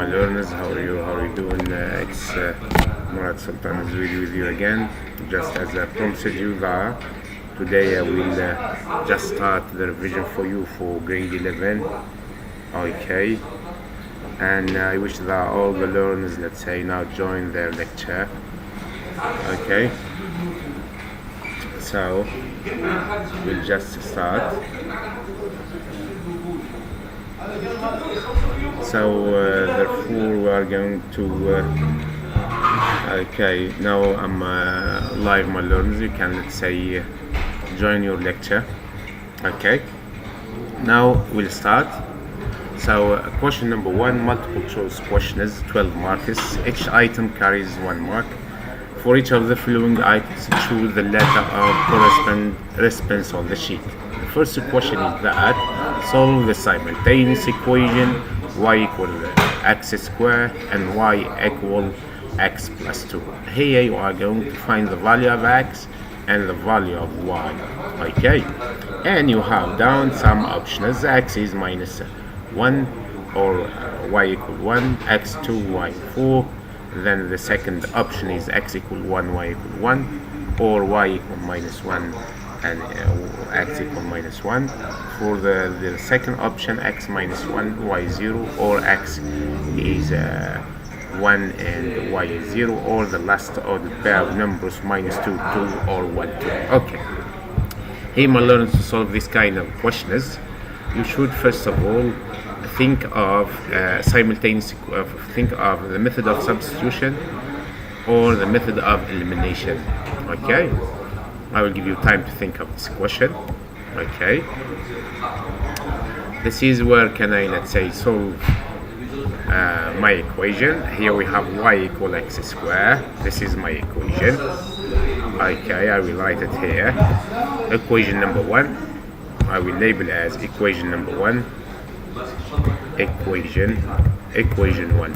my learners, how are you? How are you doing? It's Murad Sultan Ezouidi with you again. Just as I promised you that today I will just start the revision for you for grade 11. Okay, and I wish that all the learners, let's say, now join their lecture. Okay, so we'll just start. So therefore we are going to okay, now I'm live, my learners. You can, let's say, join your lecture. Okay, now we'll start. So question number 1, multiple choice question is 12 marks. Each item carries 1 mark. For each of the following items, choose the letter of correspondence on the sheet. The first question is that solve the simultaneous equation y equal x squared and y equal x plus 2. Here you are going to find the value of x and the value of y. Okay, and you have down some options. X is minus 1 or y equal 1, x2, y 4. Then the second option is x equal 1, y equal 1, or y equal minus 1 and x equal minus 1. For the second option, x minus 1, y 0, or x is 1 and y is 0, or the last or the pair of numbers minus 2, 2, or 1, 2. Okay, here my learners, to solve this kind of questions, you should first of all think of think of the method of substitution or the method of elimination. Okay, I will give you time to think of this question. Okay, this is where can I, let's say, solve my equation. Here we have y equal x squared. This is my equation. Okay, I will write it here. Equation number 1, I will label as equation number 1. Equation 1.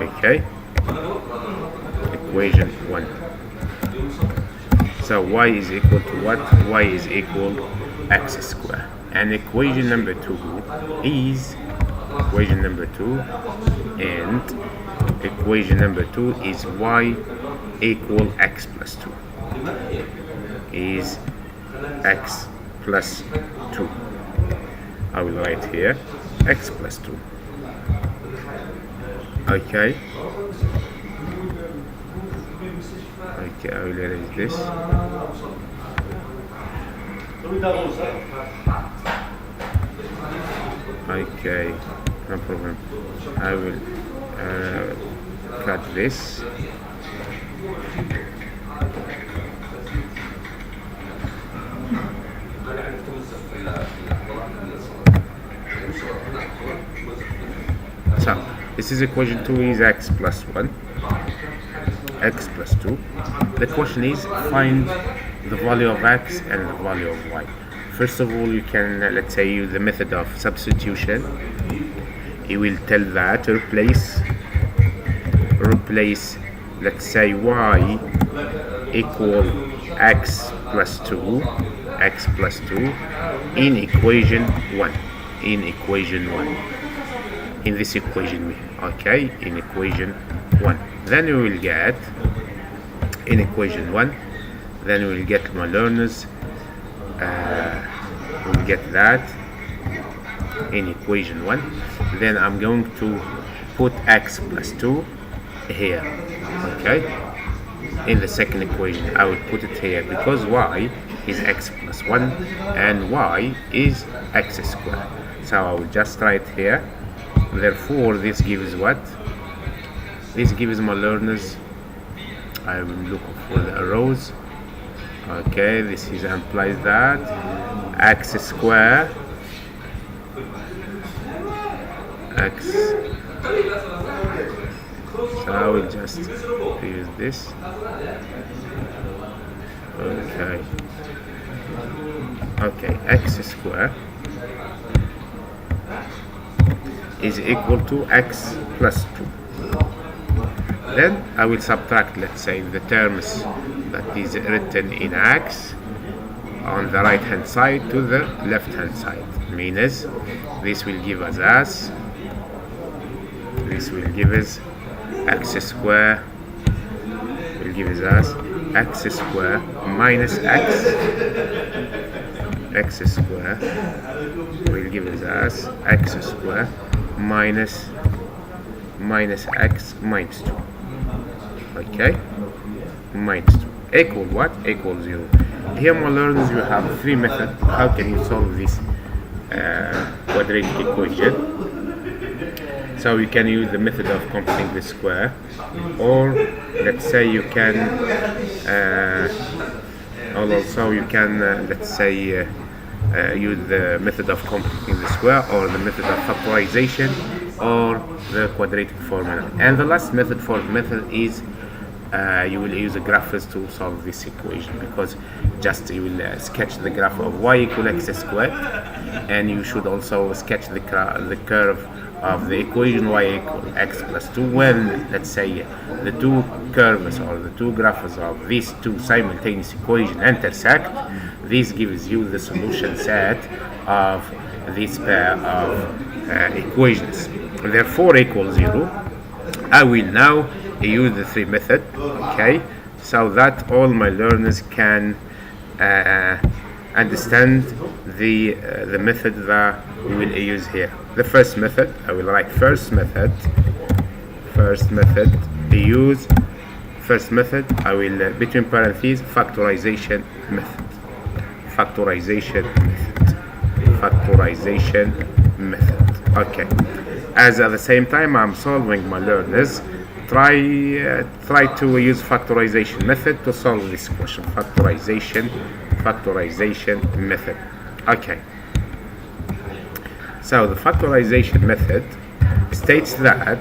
Okay, equation 1. So y is equal to what? Y is equal x squared. And equation number 2 is equation number 2, and equation number 2 is y equal x plus 2. Is x plus 2. I will write here x plus 2. Okay. Okay, I will erase this. Okay, no problem. I will cut this. So this is equation 2 is x plus 1, x plus 2. The question is find the value of x and the value of y. First of all, you can let's say use the method of substitution. You will tell that replace let's say y equal x plus 2 in equation 1, in this equation. Okay, in equation 1, then we will get in equation 1, then we will get, my learners, we'll get that in equation 1. Then I'm going to put x plus 2 here. Okay, in the second equation I will put it here because y is x plus 1 and y is x squared. So I will just write here. Therefore this gives what? This gives, my learners, I will look for the arrows. Okay, this is implies that x squared x. So I will just use this. Okay, x squared is equal to x plus 2. Then I will subtract, let's say, the terms that is written in x on the right hand side to the left hand side. Means this will give us as this will give us x square, will give us x square minus x square will give us x square minus x minus 2. Okay, minus 2 equal what? Equal 0. Here, my learners, you have three methods. How can you solve this quadratic equation? So you can use the method of completing the square, or let's say you can also you can let's say use the method of completing the square, or the method of factorization, or the quadratic formula. And the last method, fourth method, is you will use the graphs to solve this equation, because just you will sketch the graph of y equal x squared, and you should also sketch the curve of the equation y equal x plus 2 when, let's say, the two curves or the two graphs of these two simultaneous equations intersect. This gives you the solution set of this pair of equations. Therefore, equals 0. I will now use the three method, okay, so that all my learners can understand the method that we will use here. The first method, I will write first method, use first method, I will between parentheses factorization method, okay. As at the same time I'm solving, my learners, try to use factorization method to solve this question. Factorization method. Okay. So the factorization method states that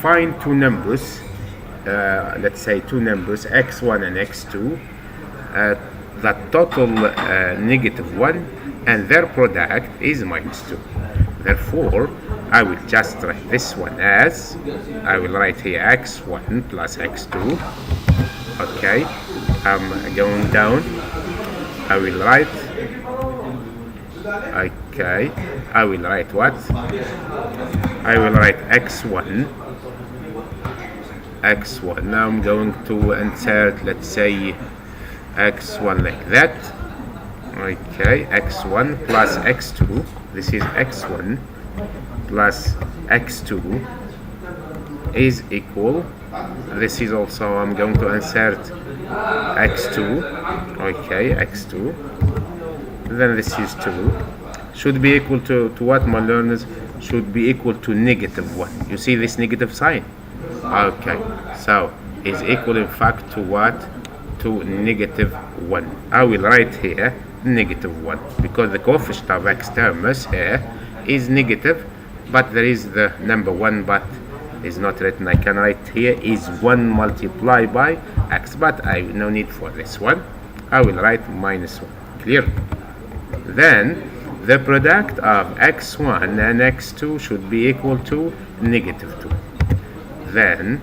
find two numbers, let's say two numbers x1 and x2, that total -1 and their product is -2. Therefore, I will just write this one as, I will write here x1 plus x2. Okay, I'm going down. I will write, okay, I will write what? I will write x1. Now I'm going to insert, let's say, x1 like that. Okay, x1 plus x2. This is x1 plus x2 is equal. This is also, I'm going to insert x2. Okay, x2. Then this is 2. Should be equal to what, my learners? Should be equal to -1. You see this negative sign? Okay, so is equal in fact to what? To -1. I will write here -1 because the coefficient of x terms here is negative, but there is the number 1 but is not written. I can write here is 1 multiplied by x, but I no need for this one. I will write -1. Clear? Then the product of x1 and x2 should be equal to -2. Then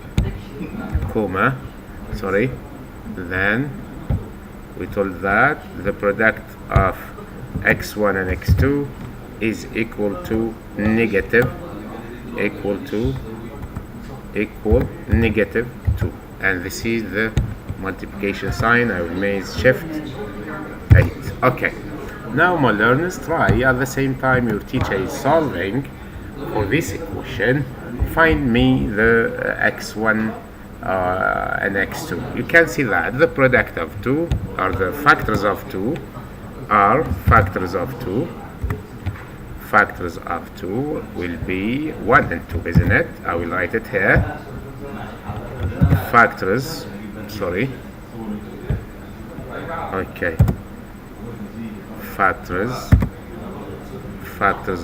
then we told that the product of x1 and x2 is equal to -2, and this is the multiplication sign. I will make shift 8. Okay, now my learners, try at the same time your teacher is solving for this equation, find me the x1 and x2. You can see that the product of 2 or the factors of 2 are factors of 2 will be 1 and 2, isn't it? I will write it here. Factors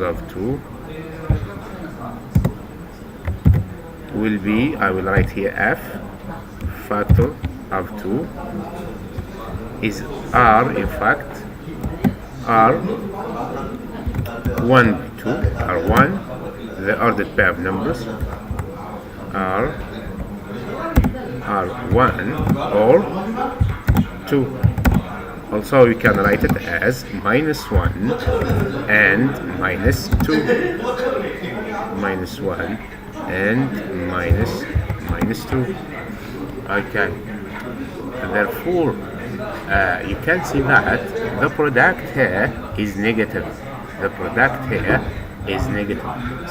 of 2 will be, I will write here f. Factor of 2 is r, in fact, r 1 by 2, r1, the ordered pair of numbers, r1 or 2. Also, you can write it as -1 and -2. minus 1 and minus 2. Okay, therefore you can see that the product here is negative. The product here is negative.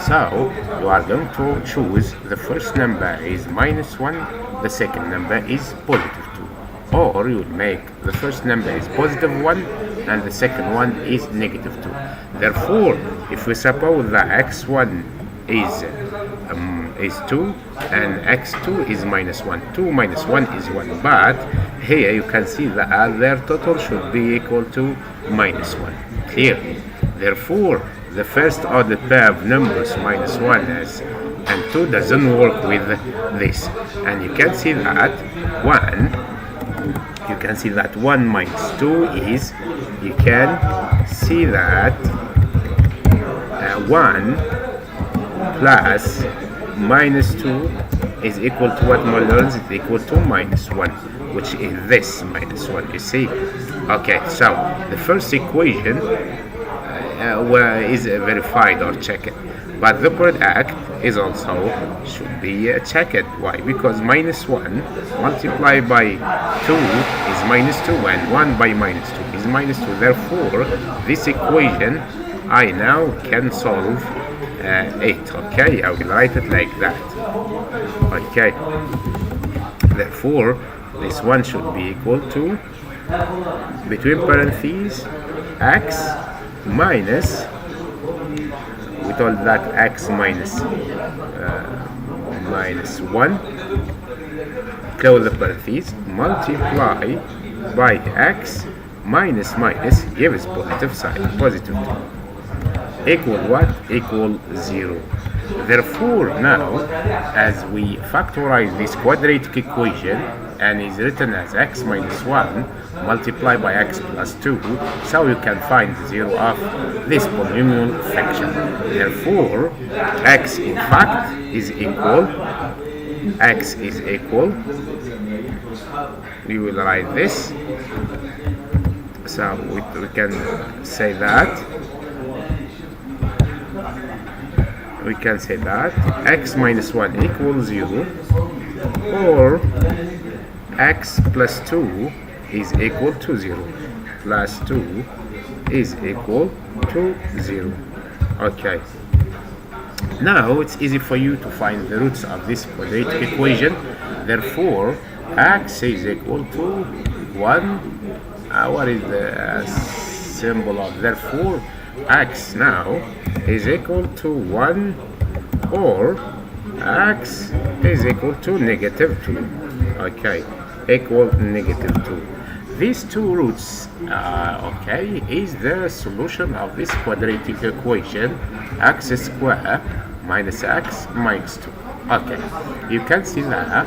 So you are going to choose the first number is minus 1, the second number is positive 2. Or you will make the first number is positive 1 and the second one is negative 2. Therefore, if we suppose that x1 is 2 and x2 is minus 1. 2 minus 1 is 1. But here you can see that their total should be equal to minus 1. Clear? Therefore, the first order pair of numbers minus 1 and 2 doesn't work with this. And you can see that 1 minus 2 is, you can see that 1 plus minus 2 is equal to what, my lords? It's equal to minus 1, which is this minus 1, you see. Okay, so the first equation is verified or checked, but the product is also should be checked. Why? Because minus 1 multiplied by 2 is minus 2 and 1 by minus 2 is minus 2. Therefore, this equation I now can solve it. Okay, I will write it like that. Okay, therefore this one should be equal to, between parentheses, x minus, we told that x minus 1, close the parentheses, multiply by x minus gives positive sign, positive 2. Equal what? Equal 0. Therefore, now, as we factorize this quadratic equation and is written as x minus 1 multiplied by x plus 2, so you can find the 0 of this polynomial function. Therefore, x in fact is equal, we will write this, so we can say that x minus 1 equals 0, or x plus 2 is equal to 0, plus 2 is equal to 0. Okay, now it's easy for you to find the roots of this quadratic equation. Therefore, x is equal to 1. What is the symbol of? Therefore, x now is equal to 1, or x is equal to negative 2. Okay, equal negative 2. These two roots, okay, is the solution of this quadratic equation, x squared minus x minus 2. Okay, you can see that.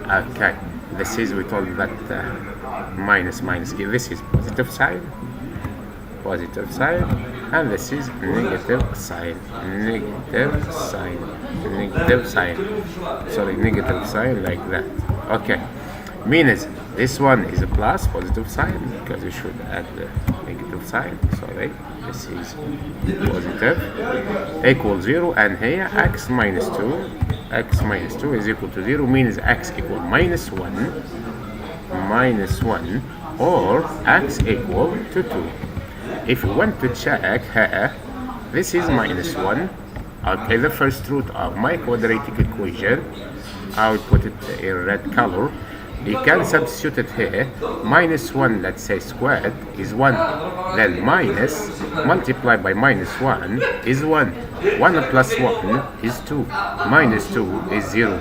Okay, this is, we told that minus, this is positive sign, and this is negative sign, like that. Okay, means this one is a plus, positive sign, because you should add the negative sign. Sorry, this is positive, equal 0, and here x minus 2 is equal to 0, means x equal minus 1, or x equal to 2. If we want to check here, this is minus 1. Okay, the first root of my quadratic equation, I will put it in red color. You can substitute it here. Minus 1, let's say squared, is 1. Then minus multiplied by minus 1 is 1. 1 plus 1 is 2. Minus 2 is 0.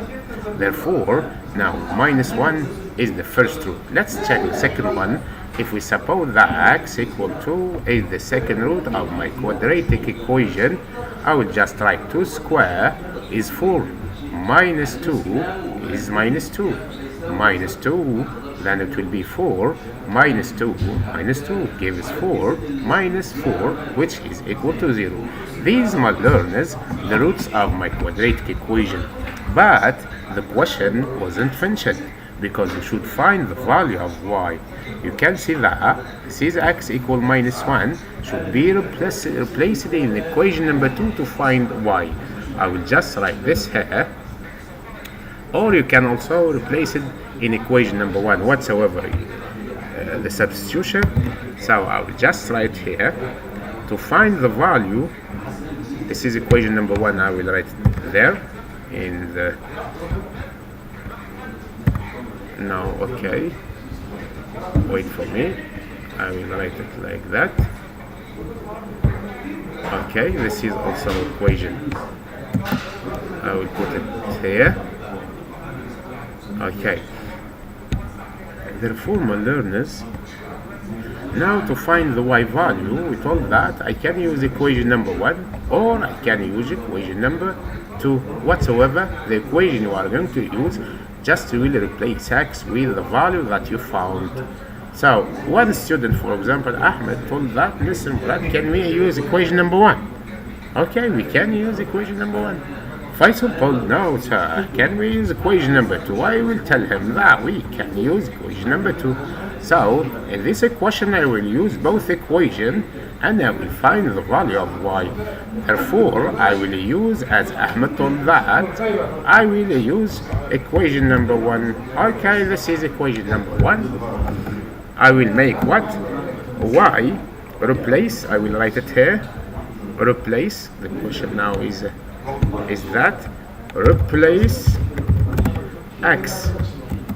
Therefore, now minus 1 is the first root. Let's check the second one. If we suppose that x equal 2 is the second root of my quadratic equation, I will just write 2 square is 4. Minus 2 is minus 2. Minus 2, then it will be 4. Minus 2 gives 4 minus 4, which is equal to 0. These, my learners, the roots of my quadratic equation. But the question wasn't finished, because you should find the value of y. You can see that this is x equal minus 1 should be replaced in equation number 2 to find y. I will just write this here, or you can also replace it in equation number 1 whatsoever the substitution. So I will just write here to find the value. This is equation number 1. I will write it there in the now. Okay, wait for me. I will write it like that. Okay, this is also equation. I will put it here. Okay, therefore my learners, now to find the y value, we told that I can use equation number 1 or I can use equation number 2, whatsoever the equation you are going to use. Just really replace x with the value that you found. So one student, for example Ahmed, told that, Mr. Murad, can we use equation number 1? Okay, we can use equation number 1. Faisal told, no sir, can we use equation number 2? I will tell him that we can use equation number 2. So in this equation I will use both equation and I will find the value of y. Therefore I will use, as Ahmed told that, I will use equation number 1. Okay, this is equation number 1. I will make what? Y replace, I will write it here, replace, the question now is that replace x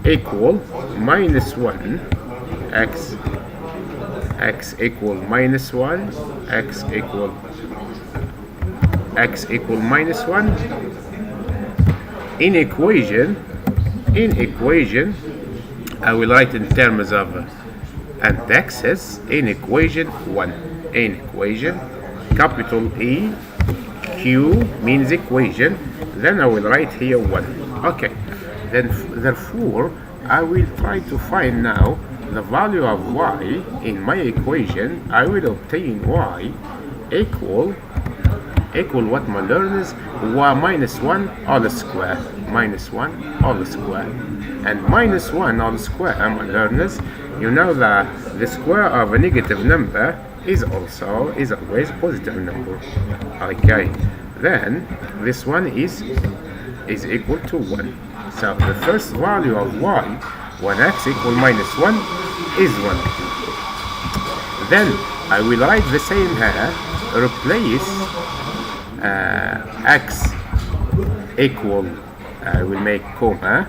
equal minus 1, x equal minus 1, x equal minus 1 in equation I will write in terms of and x's in equation 1, in equation capital E, Q means equation, then I will write here 1. Okay, then therefore I will try to find now the value of y in my equation. I will obtain y equal what, my learners? Y minus 1 all square, minus 1 all square, and minus 1 all square, my learners, you know that the square of a negative number is always positive number. Okay, then this one is equal to 1. So the first value of y, when x equal minus 1, is 1. Then I will write the same here, replace x equal, I will make comma,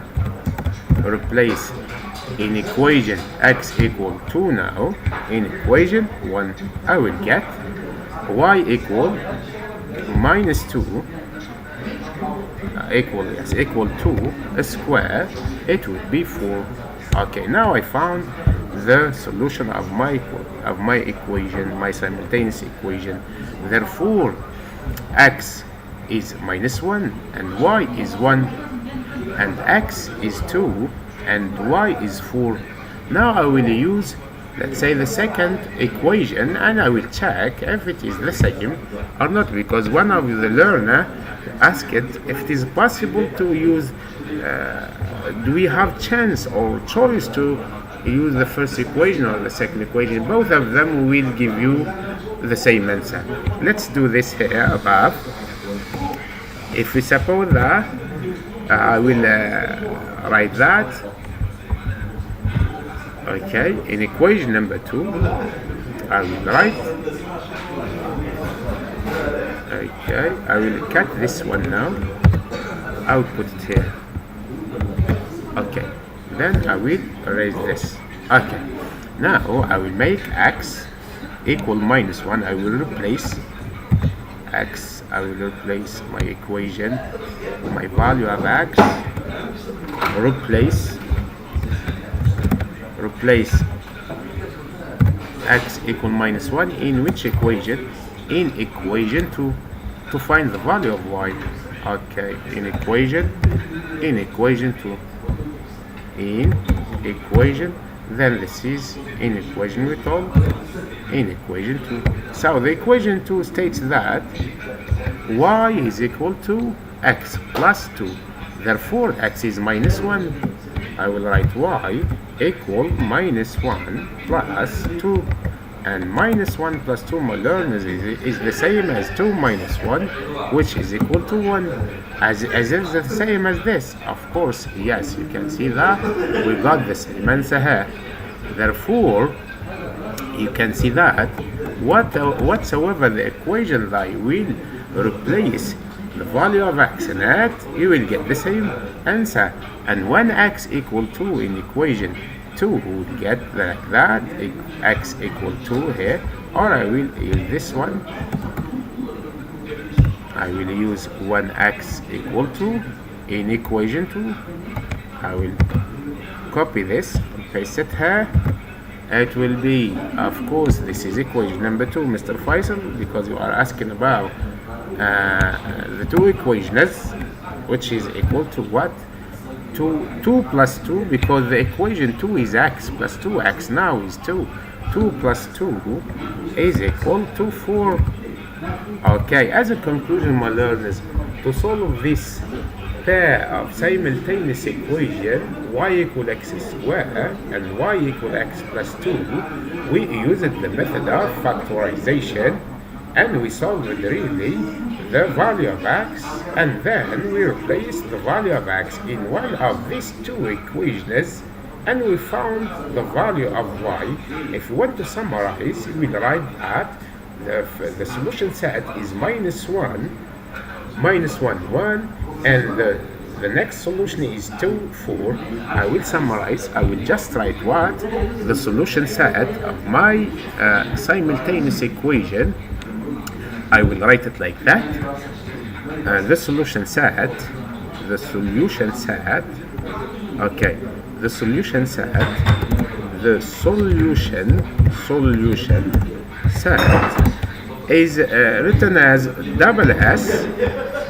replace in equation x equal 2 now, in equation 1, I will get y equal minus 2 equal 2 square, it would be 4. Okay, now I found the solution of my equation, my simultaneous equation. Therefore x is minus 1 and y is 1 and x is 2 and y is 4. Now I will use, let's say, the second equation and I will check if it is the same or not, because one of the learner asked if it is possible to use, do we have chance or choice to use the first equation or the second equation. Both of them will give you the same answer. Let's do this here above. If we suppose that I will write that, okay, in equation number 2 I will write, okay, I will cut this one now, I will put it here. Okay, then I will erase this. Okay, now I will make x equal minus 1. I will replace x, I will replace my equation, my value of x, replace x equal minus 1 in which equation? In equation 2, to find the value of y. Okay, in equation 2, in equation, then this is in equation we told, in equation 2. So the equation 2 states that y is equal to x plus 2. Therefore x is minus 1 I will write y equal minus 1 plus 2. And minus 1 plus 2, my learners, is the same as 2 minus 1, which is equal to 1. As is the same as this. Of course, yes, you can see that we got the same answer here. Therefore, you can see that whatsoever the equation that you will replace the value of x in it, you will get the same answer. And when x equal 2 in equation 2, we will get like that, x equal 2 here, or I will use this one. I will use 1x equal 2 in equation 2. I will copy this, paste it here. It will be, of course, this is equation number 2, Mr. Faisal, because you are asking about the two equations, which is equal to what? 2 plus 2, because the equation 2 is x plus 2x now is 2. 2 plus 2 is equal to 4. Okay, as a conclusion, my learners, to solve this pair of simultaneous equation, y equal x squared and y equal x plus 2, we used the method of factorization, and we solved really the value of x, and then we replaced the value of x in one of these two equations, and we found the value of y. If we want to summarize, we'll write that the solution set is minus 1, 1, and the next solution is 2, 4. I will summarize. I will just write what the solution set of my simultaneous equation. I will write it like that. The solution set. Okay, the solution set. The solution set is written as double S,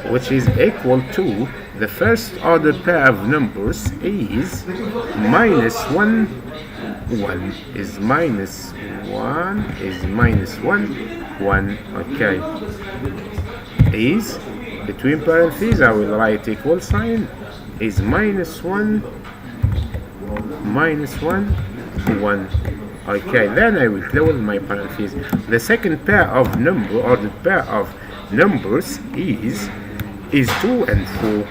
which is equal to the first order pair of numbers is minus 1, 1 is minus 1 is minus 1, 1. Okay, is between parentheses I will write equal sign is minus 1, 1. Okay, then I will close my parentheses. The second pair of number, or the pair of numbers is 2 and 4.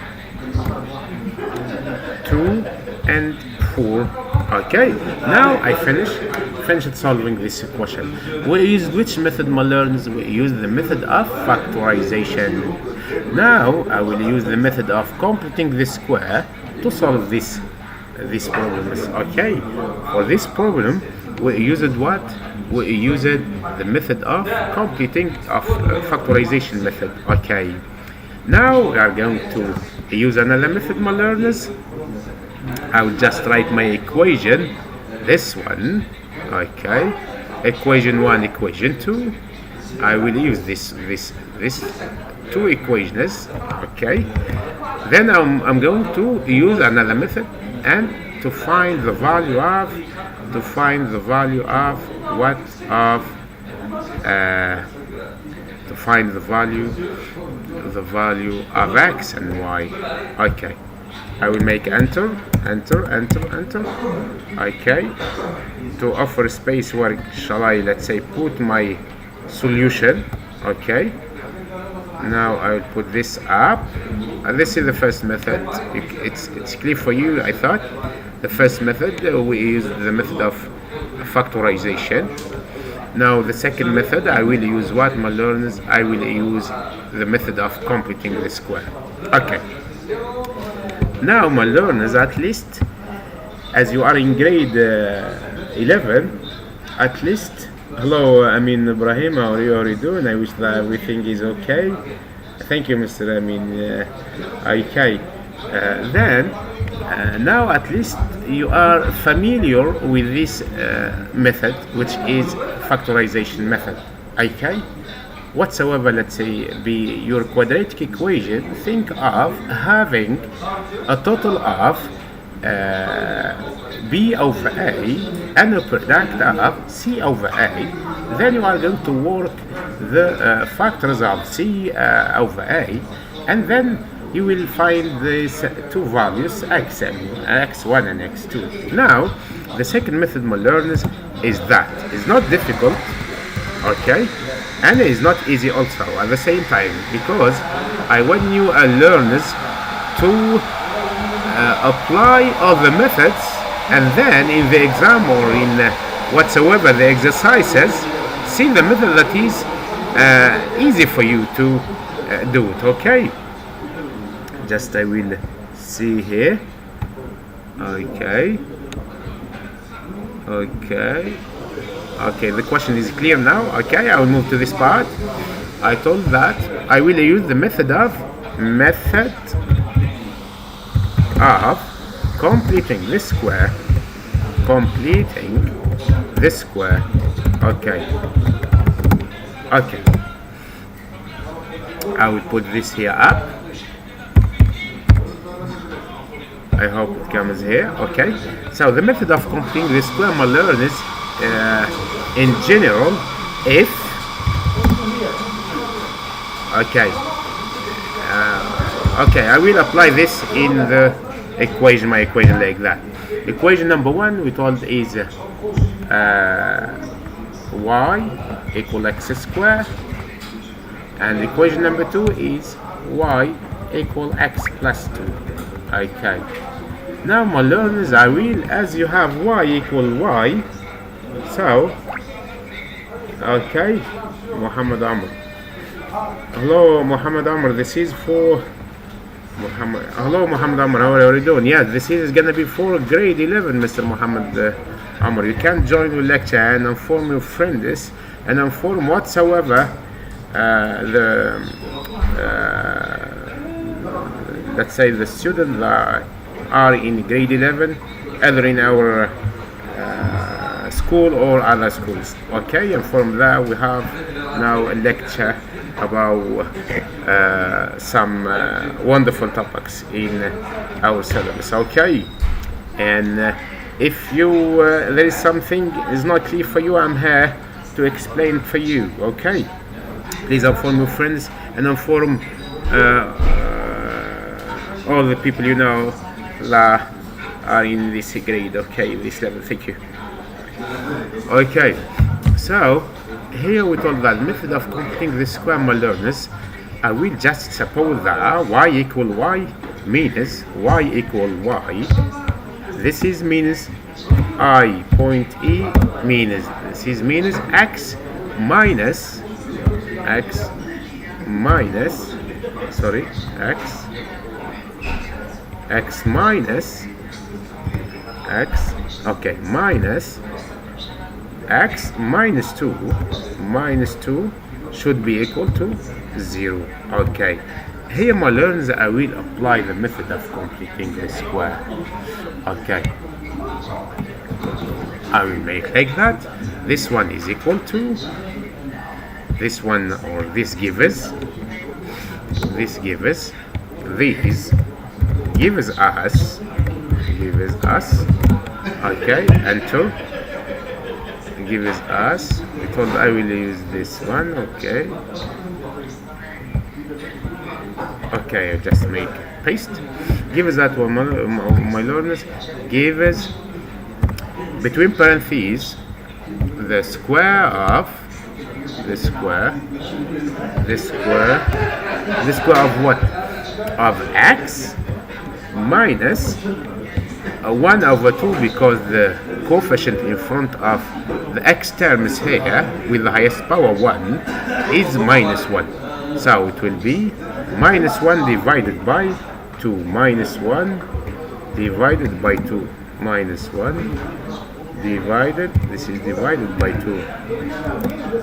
2 and 4. Okay, now I finished solving this question. We used which method, my learners? We used the method of factorization. Now I will use the method of completing the square to solve this problems. Okay, for this problem we used what? We used the method of completing of factorization method. Okay, now we are going to use another method, my learners. I will just write my equation, this one. Okay, equation 1, equation 2. I will use this two equations. Okay, then I'm going to use another method and to find the value of what of to find the value of x and y. Okay, I will make enter. Okay, to offer space, where shall I, let's say, put my solution. Okay, now I will put this up. This is the first method. It's clear for you, I thought. The first method, we use the method of factorization. Now the second method, I will use what, my learners? I will use the method of completing the square. Okay, now my learners, at least as you are in grade 11, at least, hello, Ibrahim, how are you doing? I wish that everything is okay. Thank you, Mr. Okay, then now at least you are familiar with this method, which is factorization method. Okay, whatsoever, let's say, be your quadratic equation, think of having a total of b over a and a product of c over a. Then you are going to work the factors of c over a, and then you will find these two values x1 and x2. Now the second method, my learners, is that it's not difficult, okay, and it's not easy also at the same time, because I want you learners to apply all the methods, and then in the exam or in whatsoever the exercises, see the method that is easy for you to do it. Okay, just I will see here. Okay, the question is clear now. Okay, I will move to this part. I told that I will use the method of completing this square. Okay, I will put this here up. I hope it comes here. Okay, so the method of completing the square, my learners, in general, if I will apply this in the equation, my equation like that. Equation number one we told is y equal x square, and equation number two is y equal x plus 2. Okay, now my learners, I will, as you have y equal y, so okay, Muhammad Amr. Hello Muhammad Amr, this is for Muhammad. Hello Muhammad Amr, how are you doing? Yeah, this is gonna be for grade 11, Mr. Muhammad Amr. You can join your lecture and inform your friends and inform whatsoever let's say the students that are in grade 11, either in our school or other schools. Okay, and from there we have now a lecture about some wonderful topics in our syllabus. Okay, and if you there is something is not clear for you, I'm here to explain for you. Okay, please inform your friends and inform all the people you know that are in this grade, okay, this level. Thank you. Okay, so here we told that method of completing the square, my learners. I will just suppose that y equal y means y equal y. This is means I point E means this is means x minus x minus x, okay, minus x minus 2 should be equal to 0. Okay, here my learners, I will apply the method of completing the square. Okay, I will make like that. This one is equal to this one, or this gives us, okay, and 2 gives us, because I will use this one. Okay, I just make paste. Gives that one, my learners, gives between parentheses the square of what? Of x minus 1 over 2, because the coefficient in front of the x terms here with the highest power 1 is minus 1. So it will be minus 1 divided by 2, minus 1 divided by 2, minus 1 divided, this is divided by 2.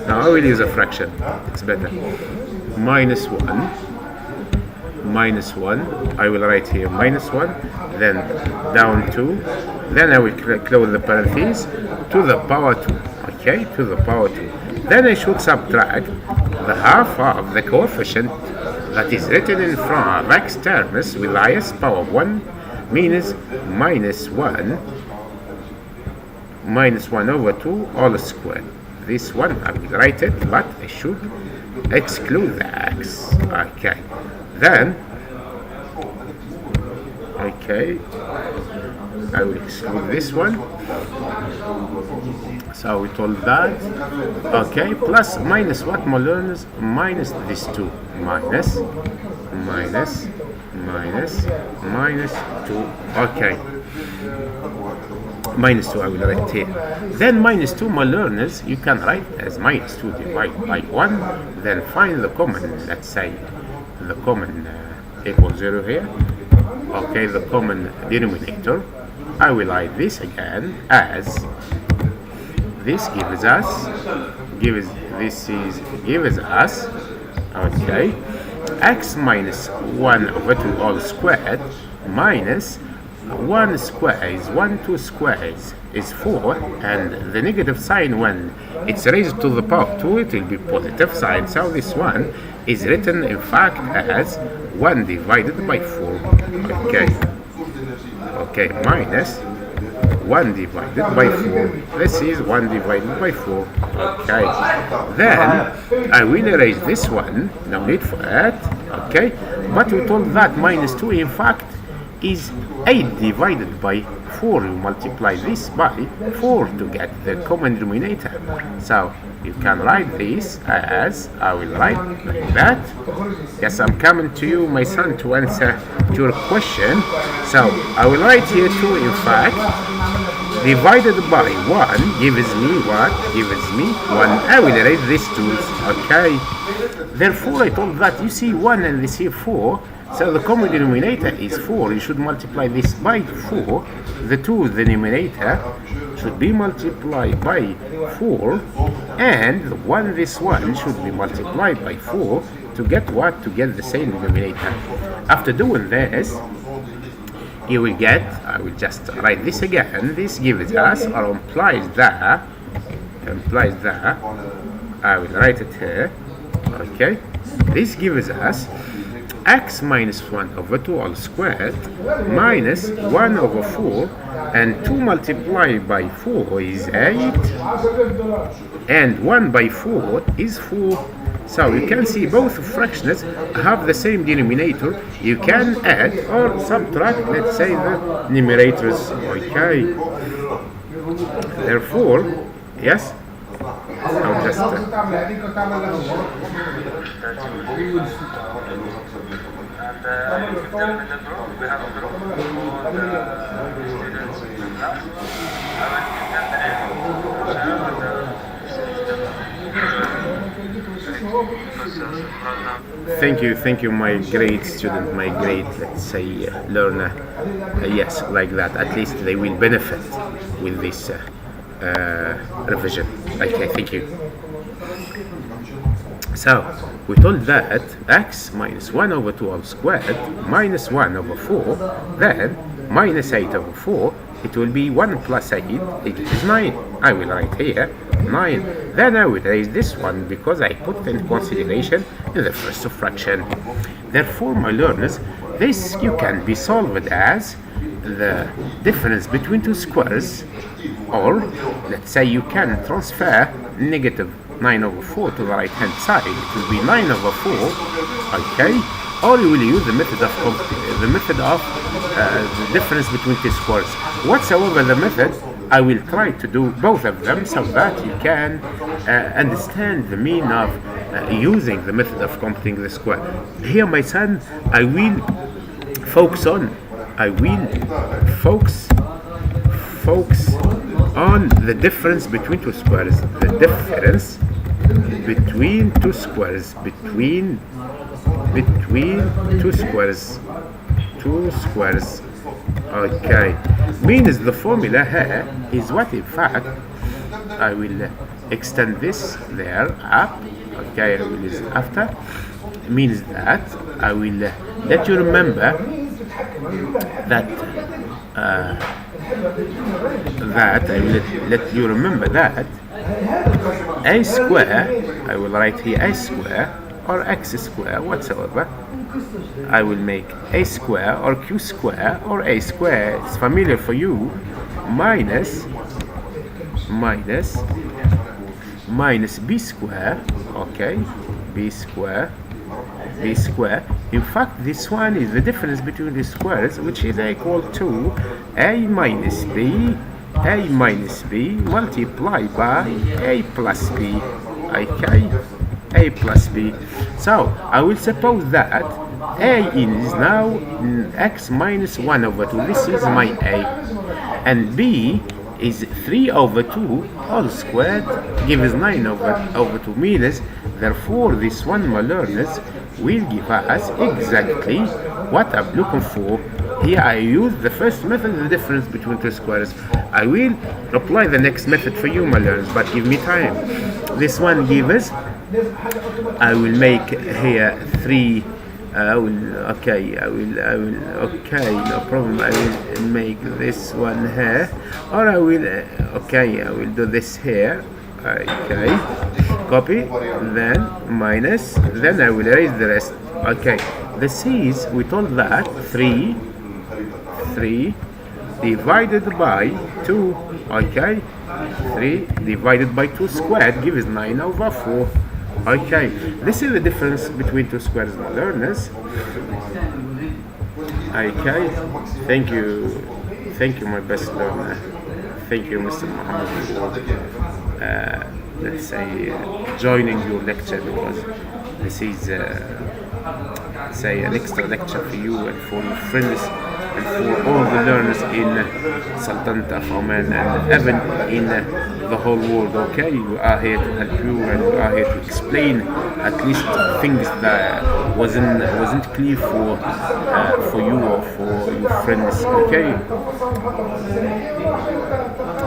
Now I will use a fraction, it's better. Minus 1, I will write here minus 1, then down 2, then I will close the parentheses, to the power 2, okay, to the power 2. Then I should subtract the half of the coefficient that is written in front of x terms with the highest power 1, means minus 1 over 2 all squared. This one I will write it, but I should exclude the x. Okay, then Okay, I will exclude this one. So we told that. Okay, plus minus what, my learners? Minus this 2. Minus 2. Okay. Minus 2 I will write here. Then minus 2, my learners, you can write as minus 2 divided by 1. Then find the common, let's say, the common equal 0 here. Okay, the common denominator. I will write this again as this gives us, okay, x minus 1 over 2 all squared minus 1 square is 1, 2 squares is 4, and the negative sign when it's raised to the power 2 it will be positive sign, so this one is written in fact as 1 divided by 4. Okay, minus 1 divided by 4. This is 1 divided by 4. Okay, then I will erase this one, no need for it. Okay, but we told that minus 2 in fact is 8 divided by 4. You multiply this by 4 to get the common denominator. So you can write this as, I will write like that. Yes, I'm coming to you, my son, to answer to your question. So I will write here 2 in fact divided by 1 gives me what? Gives me 1. I will erase these 2's. Okay, therefore I told that you see 1 and this here 4. So the common denominator is 4. You should multiply this by 4. The 2, the numerator, should be multiplied by 4. And the 1, this one, should be multiplied by 4 to get what? To get the same denominator. After doing this, you will get, I will just write this again. This gives us, or implies that, I will write it here. Okay, this gives us x minus 1 over 2 all squared minus 1 over 4, and 2 multiplied by 4 is 8, and 1 by 4 is 4. So you can see both fractions have the same denominator. You can add or subtract, let's say, the numerators. Okay, therefore, yes, I'll just you can tell me in the group, we have a group for the students in the class. Thank you, my great student, my great, let's say, learner. Yes, like that. At least they will benefit with this revision. Okay, thank you. So we told that x minus 1 over 2 all squared minus 1 over 4, then minus 8 over 4, it will be 1 plus 8, it is 9. I will write here 9. Then I will raise this one because I put it in consideration in the first fraction. Therefore, my learners, this you can be solved as the difference between two squares, or let's say you can transfer negative 9 over 4 to the right hand side. It will be 9 over 4, okay, or you will use the method of the difference between two squares. Whatsoever the method, I will try to do both of them so that you can understand the meaning of using the method of computing the square. Here, my son, I will focus on the difference between two squares. The difference between two squares, between two squares. Okay, means the formula here is what in fact I will extend this there up. Okay, I will use it after. Means that I will let you remember that I will let you remember that a square, I will write here a square or x square whatsoever. I will make a square or q square or a square, it's familiar for you, minus b square, okay, b square In fact, this one is the difference between the squares, which is equal to a minus b multiplied by a plus b. Okay, a plus b. So I will suppose that a is now x minus 1 over 2. This is my a, and b is 3 over 2 all squared gives 9 over 2 meters. Therefore, this one, my learners, will give us exactly what I'm looking for. Here I use the first method, the difference between two squares. I will apply the next method for you, my learners, but give me time. This one gives, I will make here 3. Okay, no problem. I will make this one here, or I will, I will do this here. Okay, copy, then minus, then I will erase the rest. Okay, this is, we told that 3 divided by 2. Okay, 3 divided by 2 squared gives 9 over 4. Okay, this is the difference between two squares, my learners. Okay, thank you, my best learner. Thank you, Mr. Muhammad, for let's say joining your lecture, because this is say an extra lecture for you and for your friends and for all the learners in Sultan of Oman and even in the whole world. Okay, we are here to help you, and we are here to explain at least things that wasn't clear for you or for your friends. Okay,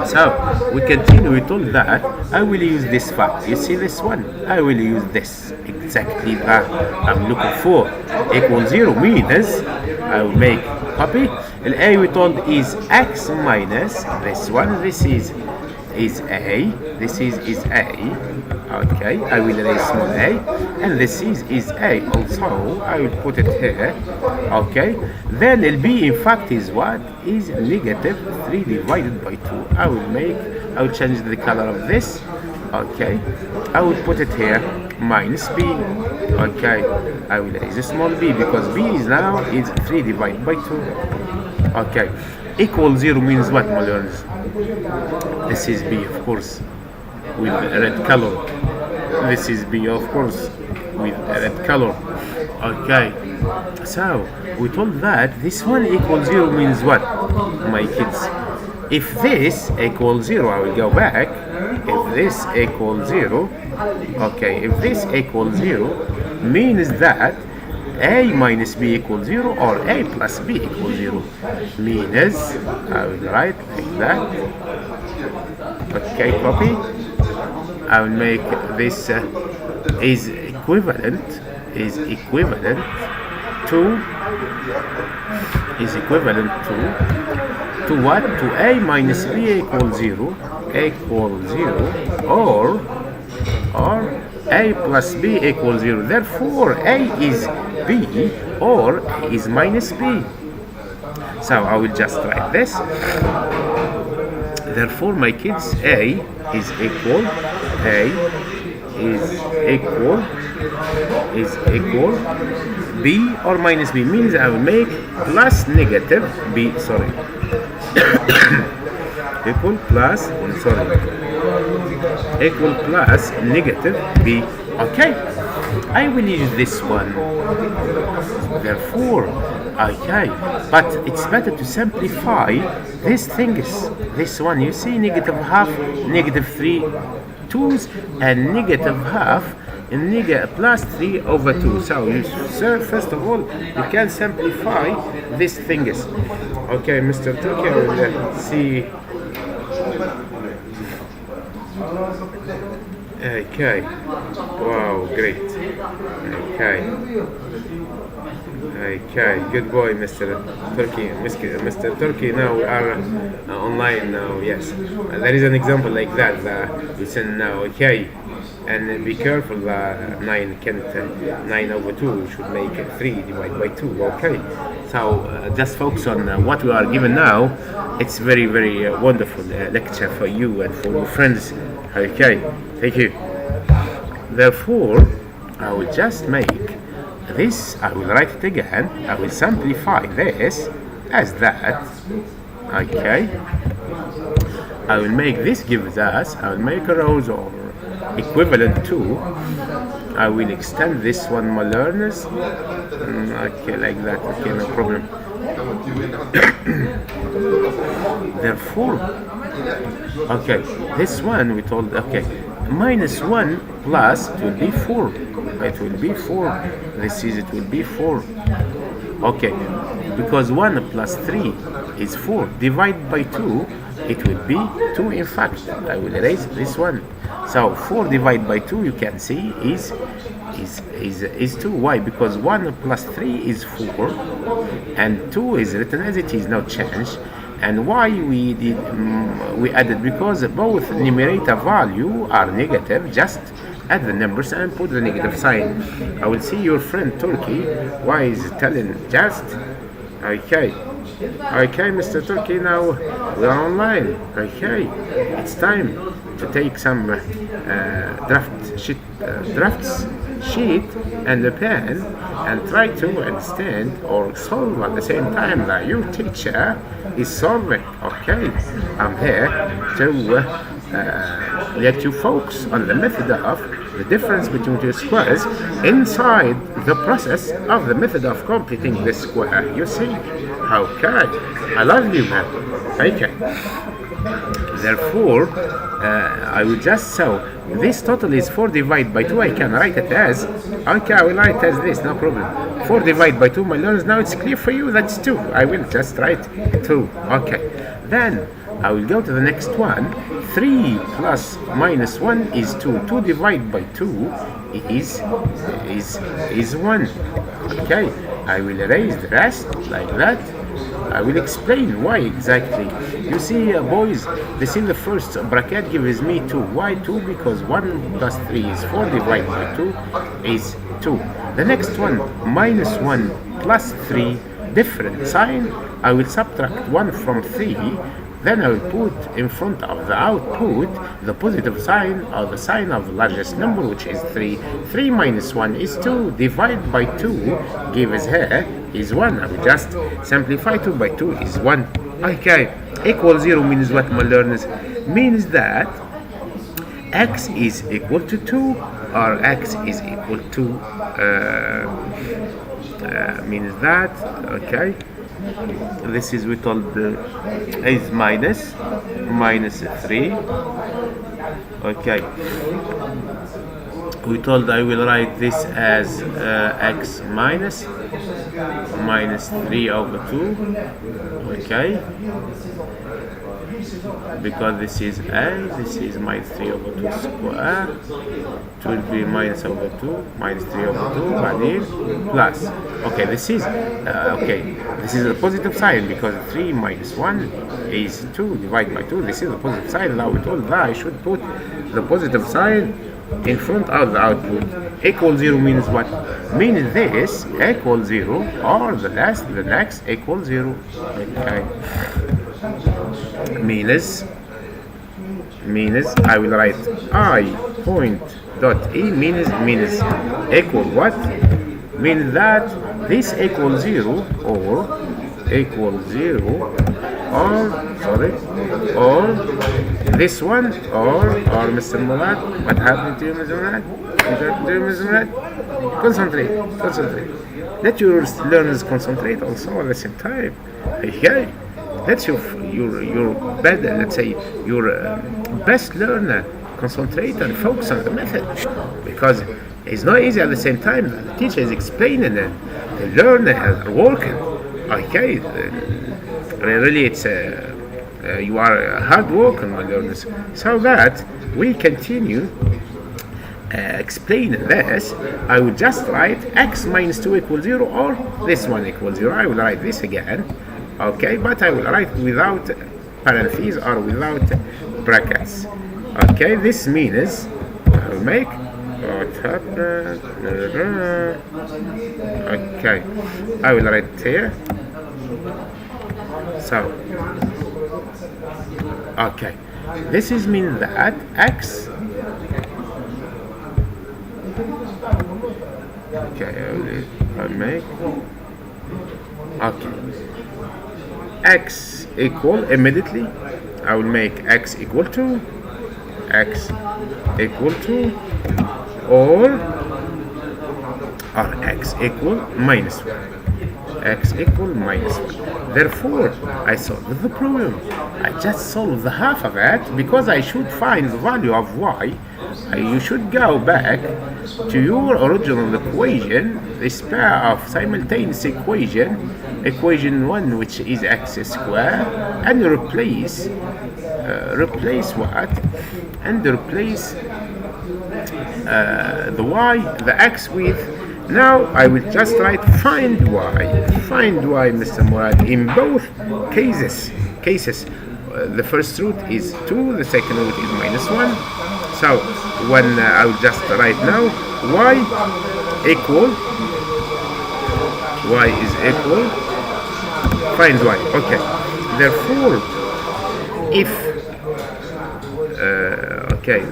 so we continue. We told that I will use this fact. You see this one? I will use this exactly that I'm looking for. Equal 0 means I will make copy. And a we told is x minus this one. This is a. This is a. Okay, I will erase small a, and this is a also. I will put it here. Okay, then el b in fact is what? Is negative 3 divided by 2. I will change the color of this. Okay, I will put it here, minus b. Okay, I will erase a small b because b is now is 3 divided by 2. Okay, equal 0 means what, my learners? This is b, of course, with red color. This is b, of course, with red color. Okay, so we told that this one equals 0 means what, my kids? If this equals 0, I will go back. If this equals 0, okay, if this equals 0, means that a minus b equals 0 or a plus b equals 0. Means, I will write like that. Okay, copy. I will make this is equivalent to what? To a minus b equals 0 or a plus b equals 0. Therefore, a is b or a is minus b. So I will just write this. Therefore, my kids, a is equal b or minus b, means I will make plus negative b, sorry, equal plus negative b. Okay, I will use this one. Therefore, okay, but it's better to simplify these things. This one, you see, negative half, negative 3 2's, and negative half and plus 3 over 2. So you, sir, first of all, you can simplify these things. Okay, Mr. Turkey, I will see. Okay, wow, great. Okay, good boy, Mr. Turkey. Mr. Turkey, now we are online now, yes. There is an example like that, you send now, okay. And be careful, 9 over 2 should make 3 divided by 2, okay. So just focus on what we are given now. It's very, very wonderful lecture for you and for your friends. Okay, thank you. Therefore, I will just make this I will write it again. I will simplify this as that. Okay. I will make this gives us. I will make a rows or equivalent to. I will extend this one, my learners. Okay, like that. Okay, no problem. Therefore, okay, this one we told, okay, minus 1 plus it will be 4. It will be 4. This is, it will be 4. Okay, because 1 plus 3 is 4. Divide by 2, it will be 2. In fact, I will erase this one. So 4 divided by 2, you can see is 2. Why? Because 1 plus 3 is 4, and 2 is written as it is, no change. And why we added? Because both numerator value are negative. Just add the numbers and put the negative sign. I will see your friend Turkey. Why is telling just? Okay. Okay, Mr. Turkey, now we are online. Okay, it's time to take some drafts sheet and a pen and try to understand or solve at the same time that your teacher is solving. Okay, I'm here to let you focus on the method of the difference between two squares inside the process of the method of completing this square. You see? Okay, I love you, man. Okay. Therefore, I will just, so this total is 4 divided by 2. I can write it as, okay, I will write it as this, no problem. 4 divided by 2, my learners, now it's clear for you, that's 2. I will just write 2. Okay. Then I will go to the next one. 3 plus minus 1 is 2. 2 divided by 2 is 1. Okay. I will erase the rest like that. I will explain why exactly. You see, boys, this in the first bracket gives me 2. Why 2? Because 1 plus 3 is 4 divided by 2 is 2. The next one, minus 1 plus 3, different sign. I will subtract 1 from 3. Then I will put in front of the output the positive sign or the sign of the largest number, which is 3. 3 minus 1 is 2. Divide by 2 gives here is 1. I will just simplify 2 by 2 is 1. Okay, equal 0 means what, my learners? Means that x is equal to 2 or x is equal to means that, okay, this is we told is minus 3. Okay, we told I will write this as x minus 3 over 2. Okay, because this is a, this is minus 3 over 2 square. It will be minus over 2, minus 3 over 2, and plus. Okay, this is okay. This is a positive sign because 3 minus 1 is 2 divided by 2. This is a positive sign. Now we told that I should put the positive sign in front of the output. Equal 0 means what? Means this equal 0 or the next equal 0. Okay. Means I will write I point dot e means equal what? Means that this equals 0 or equals 0 or sorry or this one or Mr. Murad. What happened to you, Mr. Murad? What happened to you, Mr. Murad? Concentrate. Let your learners concentrate also at the same time. Okay. Let your better, let's say your best learner concentrate and focus on the method, because it's not easy at the same time. The teacher is explaining and the learner are working. Okay, really, it's you are hard working, my learners. So that we continue explaining this, I will just write x minus 2 equals 0 or this one equals 0. I will write this again. Okay, but I will write without parentheses or without brackets. Okay, this means I will make what happened. Okay, I will write it here. So, okay, this is mean that x. Okay, I make, okay, x equal, immediately I will make x equal to or x equal minus 1, x equal minus 1. Therefore, I solved the problem. I just solved the half of it because I should find the value of y. You should go back to your original equation, this pair of simultaneous equation 1, which is x squared, and replace what? And replace the y, the x with. Now I will just write find y, Mr. Murad, in both cases. The first root is 2, the second root is minus 1. So when I will just write now y is equal, find y. Okay. Therefore,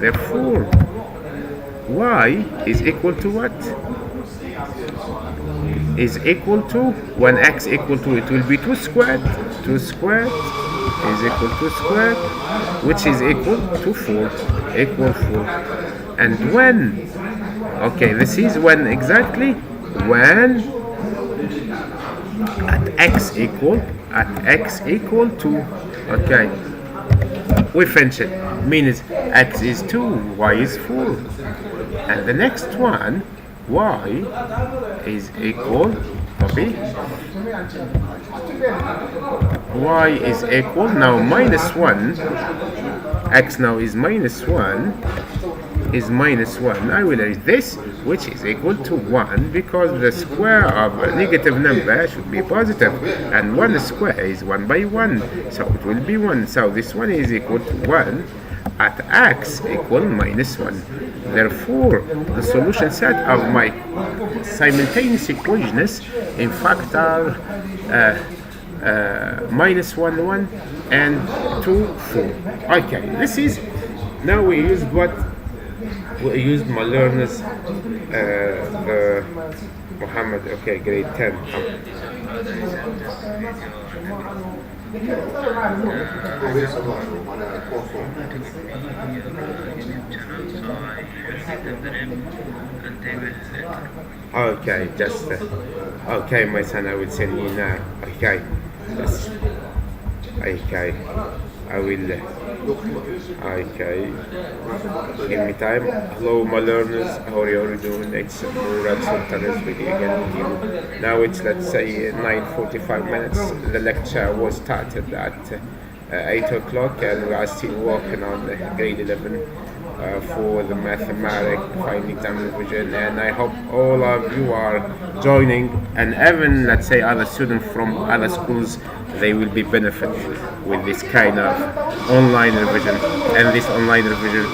therefore y is equal to what? Is equal to, when x equal to, it will be 2 squared is equal to squared, which is equal to 4, and when, okay, this is when exactly, when at x equal to, okay, we finish it, means x is 2, y is 4, and the next one, y is equal, copy, y is equal, now minus 1, x now is minus 1, I will write this, which is equal to 1, because the square of a negative number should be positive, and 1 square is 1 by 1, so it will be 1, so this one is equal to 1 at x equal minus 1. Therefore, the solution set of my simultaneous equations, in fact, are minus 1, 1, and 2, 4. Okay, this is, now we used what? We used my learners, Muhammad, okay, grade 10. Okay, just okay, my son, I will send you now. Okay, just okay, I will. Okay, give me time. Hello, my learners. How are you doing? It's Murad, Sultan, Ezouidi again with you. Now it's, let's say, 9:45 minutes. The lecture was started at 8 o'clock, and we are still working on the grade 11 for the mathematics final exam revision. And I hope all of you are joining, and even, let's say, other students from other schools, they will be benefit with this kind of online revision. And this online revision,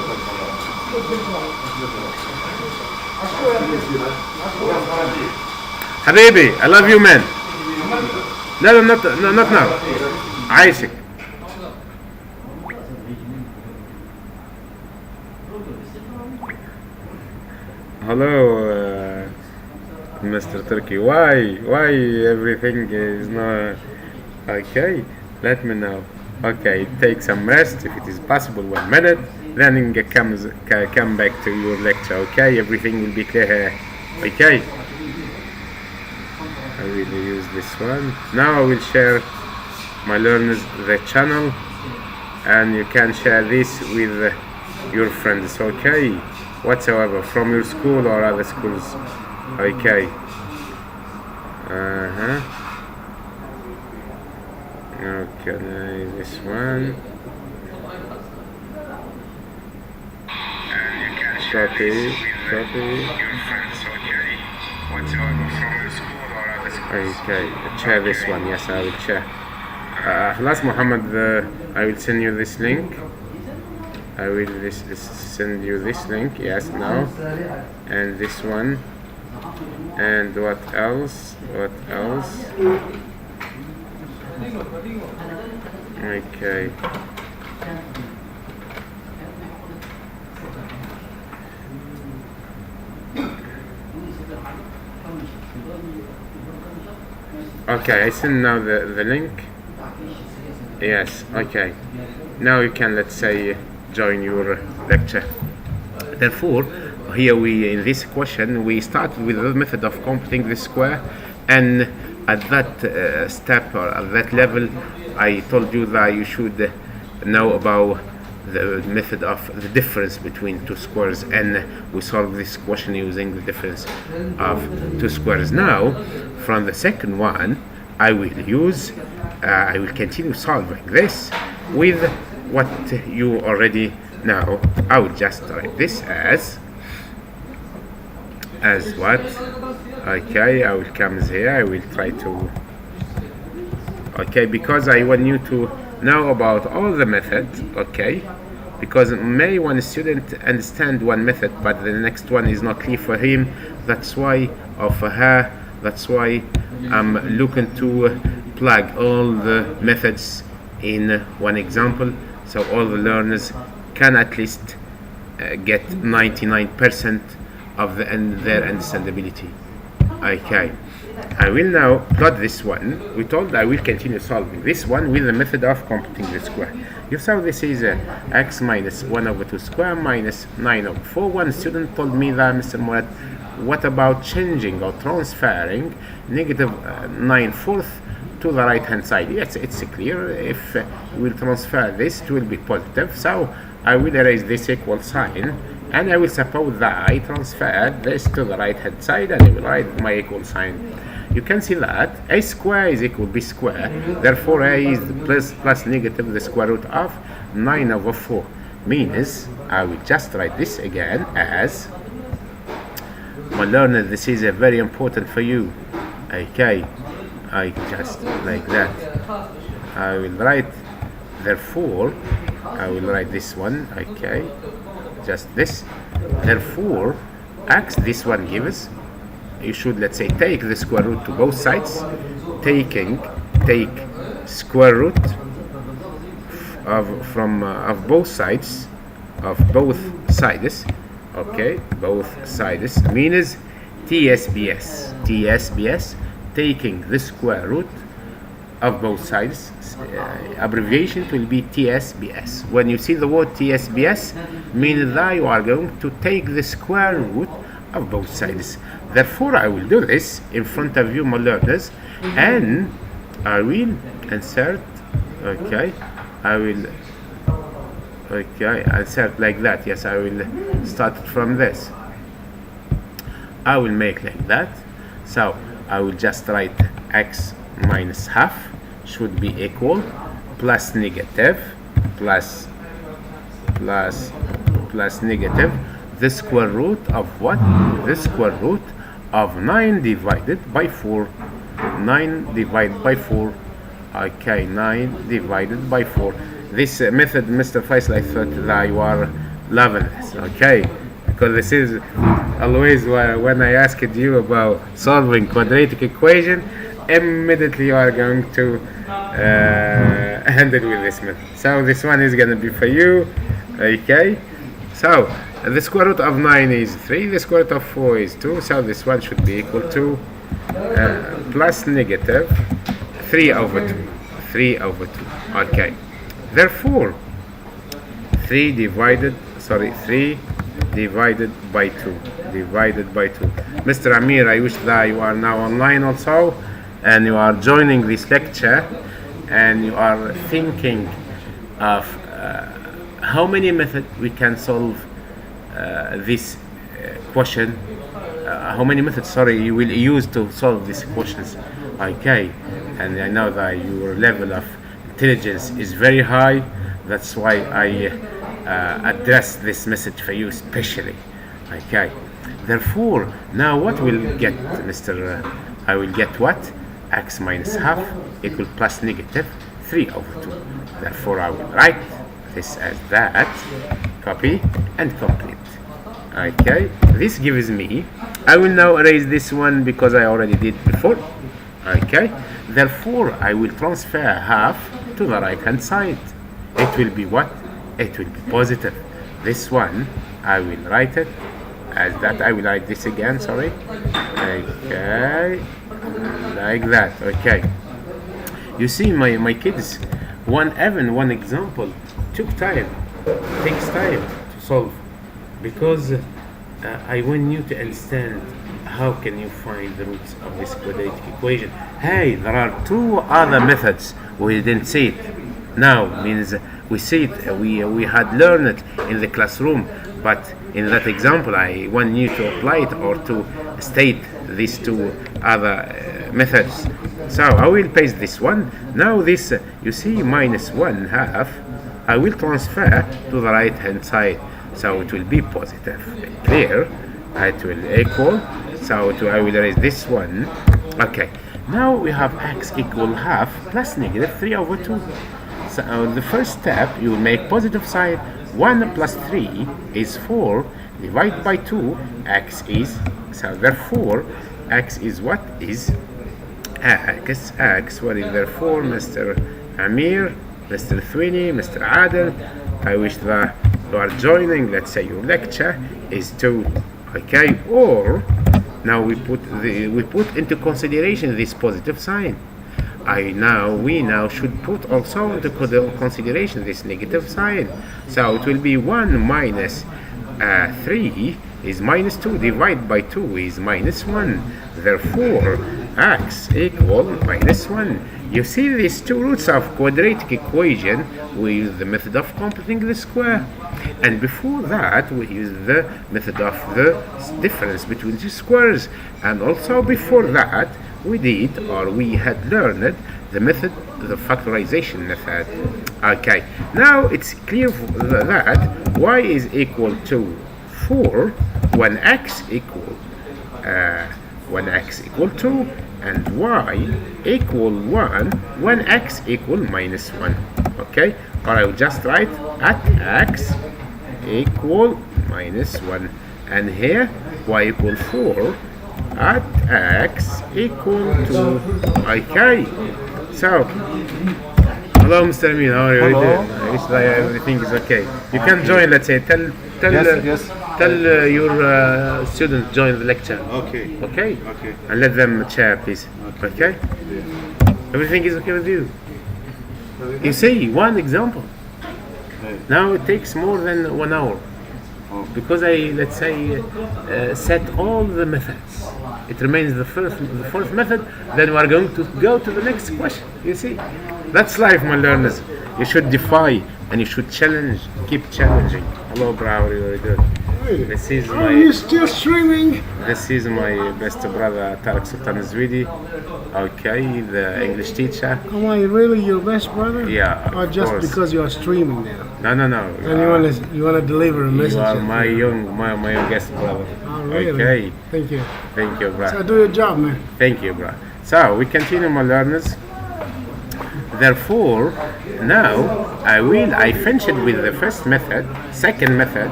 Habibi, I love you, man. No, not now. Isaac. Hello, Mr. Turkey. Why everything is not okay? Let me know. Okay, take some rest if it is possible, 1 minute. Then come back to your lecture. Okay, everything will be clear here. Okay. I will use this one. Now I will share my learners the channel, and you can share this with your friends. Okay, whatsoever, from your school or other schools. Okay. Okay, this one. Copy. Okay, share this one. Yes, I will share. Last Muhammad, I will send you this link. I will send you this link. Yes, now, and this one, and what else? Okay. Okay, I send now the link. Yes, okay. Now you can, let's say, join your lecture. Therefore, here we, in this question, we started with the method of computing the square, and at that step or at that level, I told you that you should know about the method of the difference between two squares, and we solve this question using the difference of two squares. Now, from the second one, I will continue solving this with what you already know. I will just write this as what? Okay, I will come here. I will try to. Okay, because I want you to know about all the methods. Okay, because may one student understand one method, but the next one is not clear for him. That's why, or for her. That's why I'm looking to plug all the methods in one example, so all the learners can at least get 99% of their understandability. Okay, I will now plot this one. We told I will continue solving this one with the method of computing the square. You saw this is x minus 1 over 2 square minus 9 over 4. One student told me that, Mr. Murad, what about changing or transferring negative 9/4 to the right hand side? Yes, it's clear. If we will transfer this, it will be positive. So I will erase this equal sign, and I will suppose that I transfer this to the right hand side, and I will write my equal sign. You can see that a square is equal b square. Therefore, a is plus negative the square root of 9 over 4. Means I will just write this again as, my learner, this is very important for you. Okay, I just like that. I will write, therefore, I will write this one. Okay, just this. Therefore, x, this one gives, you should, let's say, take the square root to both sides. Take square root of both sides, okay, both sides means TSBS, taking the square root of both sides. Abbreviation will be TSBS. When you see the word TSBS, means that you are going to take the square root of both sides. Therefore, I will do this in front of you, my learners, and I will insert. Okay, I will. Okay, insert like that. Yes, I will start from this. I will make like that. So I will just write x minus half should be equal plus negative plus negative the square root of what? The square root of 9 divided by 4. 9 divided by 4. Okay, 9 divided by 4. This method, Mr. Faisal, I thought that you are loving this, okay? Because this is always when I asked you about solving quadratic equation, immediately you are going to handle with this method. So this one is going to be for you, okay? So the square root of 9 is 3, the square root of 4 is 2, so this one should be equal to plus negative 3 over 2. 3 over 2, okay. Therefore, 3 divided by 2. Mr. Amir, I wish that you are now online also, and you are joining this lecture, and you are thinking of how many methods we can solve this question. How many methods, you will use to solve these questions. Okay, and I know that your level of intelligence is very high. That's why I address this message for you especially. Okay, therefore, now what will get, Mr. I will get what? X minus half equal plus negative 3 over 2. Therefore, I will write this as that, copy and complete. Okay, this gives me, I will now erase this one because I already did before. Okay, therefore I will transfer half to the right hand side. It will be what? It will be positive. This one I will write it as that. I will write this again, sorry. Okay, like that. Okay, you see, my kids, one example takes time to solve, because I want you to understand how can you find the roots of this quadratic equation. Hey, there are two other methods. We didn't see it now, means we see it, we had learned it in the classroom, but in that example I want you to apply it or to state these two other methods. So I will paste this one. Now this, you see, minus 1/2, I will transfer to the right hand side, so it will be positive. Clear? It will equal, so I will erase this one. Okay, now we have x equal half plus -3/2. So the first step, you will make positive sign. 1 plus 3 is 4, divide by 2, x is, so therefore x is what is x. What is therefore, Mr. Amir, Mr. Thwini, Mr. Adel? I wish that you are joining, let's say your lecture is 2. Okay, or now we put into consideration this positive sign. We now should put also into consideration this negative sign. So it will be 1 minus 3 is minus 2, divided by 2 is minus 1. Therefore, x equal minus 1. You see these two roots of quadratic equation, we use the method of completing the square. And before that, we use the method of the difference between the squares. And also before that, we had learned the factorization method. Okay, now it's clear that y is equal to 4 when x equal 2, and y equal 1 when x equal minus 1. Okay, or I will just write at x equal minus 1, and here y equal 4 at x equal to. Okay, so hello, Mr. Amin, how are you? Hello. I wish that everything is okay. You can join. Let's say tell your students join the lecture. Okay. Okay. Okay. And let them chair, please. Okay. Everything is okay with you. You see, one example. Now it takes more than 1 hour. Because I, let's say, set all the methods. It remains the fourth method. Then we are going to go to the next question. You see, that's life, my learners. You should defy and you should challenge. Keep challenging. Hello, bro. How are you doing? This is Are you still streaming? This is my best brother, Sultan Ezouidi. Okay, the English teacher. Am I really your best brother? Yeah, Or of just course. because you are streaming now? No. And you wanna deliver a message? You are my youngest brother. Oh, really? Okay. Thank you. Thank you, bro. So do your job, man. Thank you, bro. So we continue, my learners. Therefore, now I finished with the first method, second method.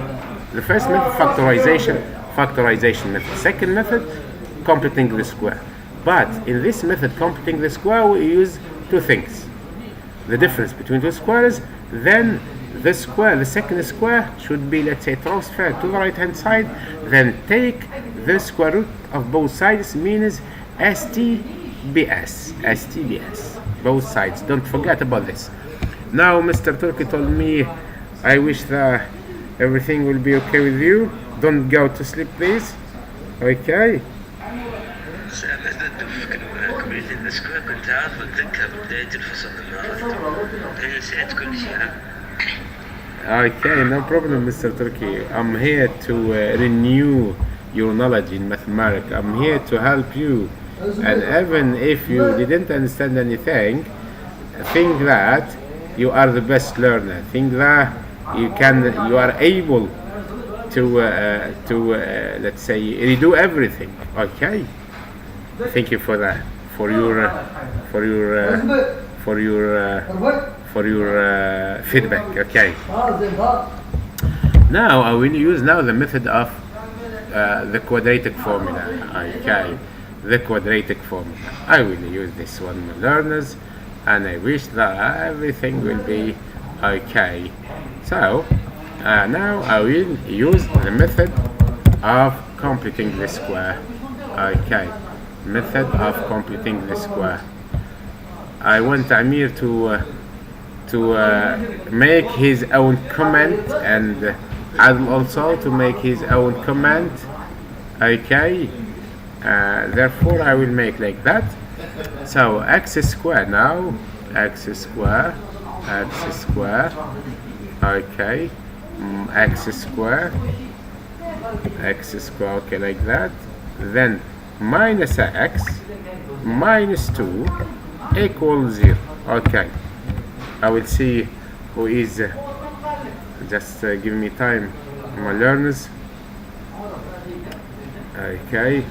The first method, factorization method. Second method, completing the square. But in this method, completing the square, we use two things: the difference between two squares. Then the second square should be, let's say, transferred to the right hand side. Then take the square root of both sides, means STBS, both sides. Don't forget about this. Now, Mr. Turki told me, I wish that everything will be okay with you. Don't go to sleep, please. Okay. كمية السكوير كنت عارف أتذكر بداية الفصل الماضي هي نسيت كل شيء. Okay, no problem, Mr. Turki. I'm here to renew your knowledge in mathematics. I'm here to help you. And even if you didn't understand anything, think that you are the best learner. Think that you are able to let's say, redo everything. Okay. Thank you for that, for your feedback. Okay. Now I will use the method of the quadratic formula. Okay, the quadratic formula. I will use this one, my learners, and I wish that everything will be okay. So now I will use the method of completing the square. Okay. method of computing the square. I want Amir to make his own comment, and Adil also to make his own comment. Okay, therefore I will make like that. So x square now, x square, okay, x square, okay, like that. Then minus x minus 2 equals 0. Okay, I will see who is just give me time, my learners. Okay,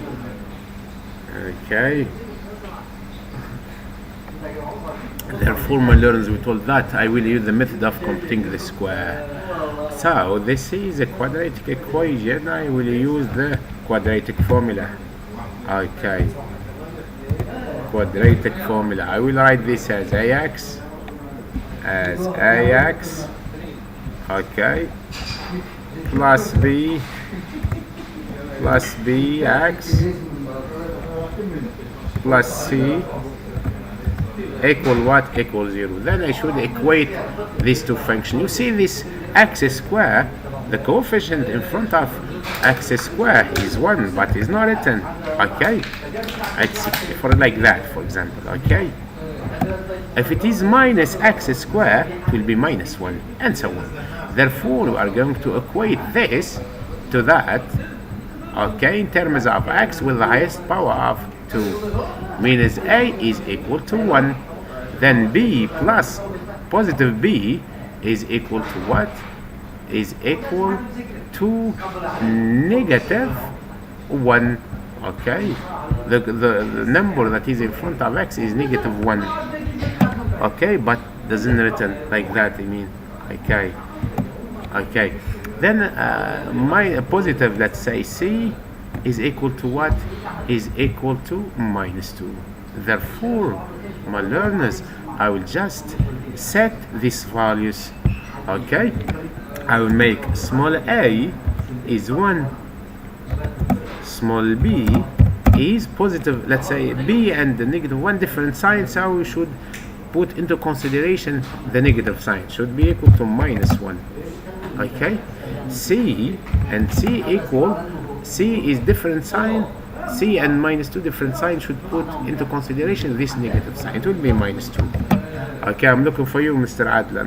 therefore my learners, we told that I will use the method of computing the square. So this is a quadratic equation. I will use the quadratic formula. Okay, quadratic formula. I will write this as ax, okay, plus bx plus c equal what? Equal 0. Then I should equate these two functions. You see this x square, the coefficient in front of x square is 1, but is not written. Okay, it's for like that, for example. Okay, if it is minus x square, it will be minus 1, and so on. Therefore, we are going to equate this to that. Okay, in terms of x with the highest power of 2, means a is equal to 1. Then b plus positive b is equal to what? Is equal to negative 1. Okay, the number that is in front of x is negative 1. Okay, but doesn't written like that, I mean. Okay, then my positive, let's say c is equal to what? Is equal to minus 2. Therefore, my learners, I will just set these values. Okay, I will make small a is 1, small b is positive, let's say b and the negative 1 different signs, so we should put into consideration the negative sign, should be equal to minus 1. Okay, c and c equal, c is different sign, c and minus 2 different signs, should put into consideration this negative sign, it will be minus 2. Okay, I'm looking for you, Mr. Adil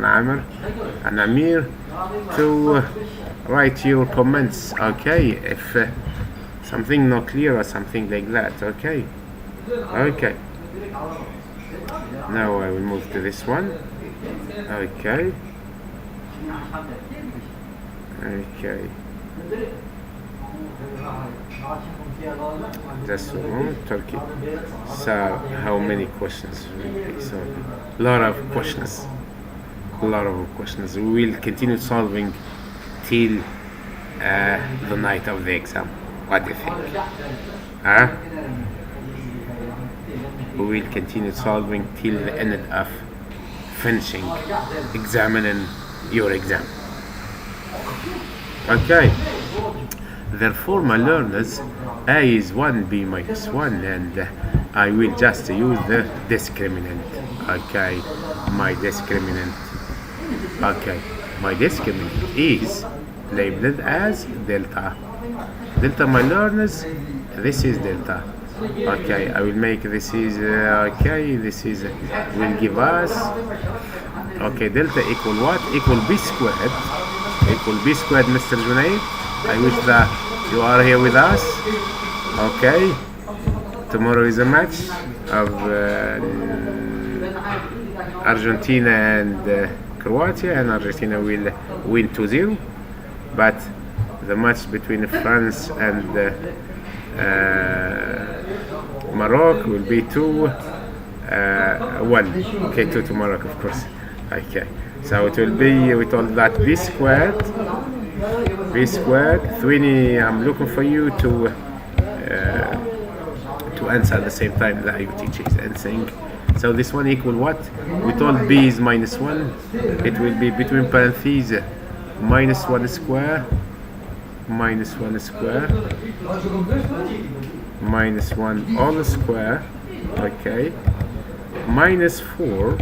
and Amir, to write your comments. Okay, if something not clear or something like that. Okay, now I will move to this one. Okay, just a moment. Turkey. So how many questions will be? So a lot of questions. We will continue solving till the night of the exam. What do you think? We will continue solving till the end of finishing examining your exam. Okay, therefore my learners, a is 1, b minus 1, and I will just use the discriminant. Okay, my discriminant is labeled as delta. My learners, this is delta. Okay, I will make this is this is will give us, okay, delta equal what? Equal b squared. Mr. Junaid, I wish that you are here with us. Okay, tomorrow is a match of Argentina and Croatia, and Argentina will win 2-0, but the match between France and Morocco will be 2-1. Okay, 2 to Morocco, of course. Okay, so it will be, we told that b squared 20. I'm looking for you to answer at the same time that your teacher is answering. So this one equal what? We told b is minus 1. It will be between parentheses minus 1 square minus 1 all square, okay, minus 4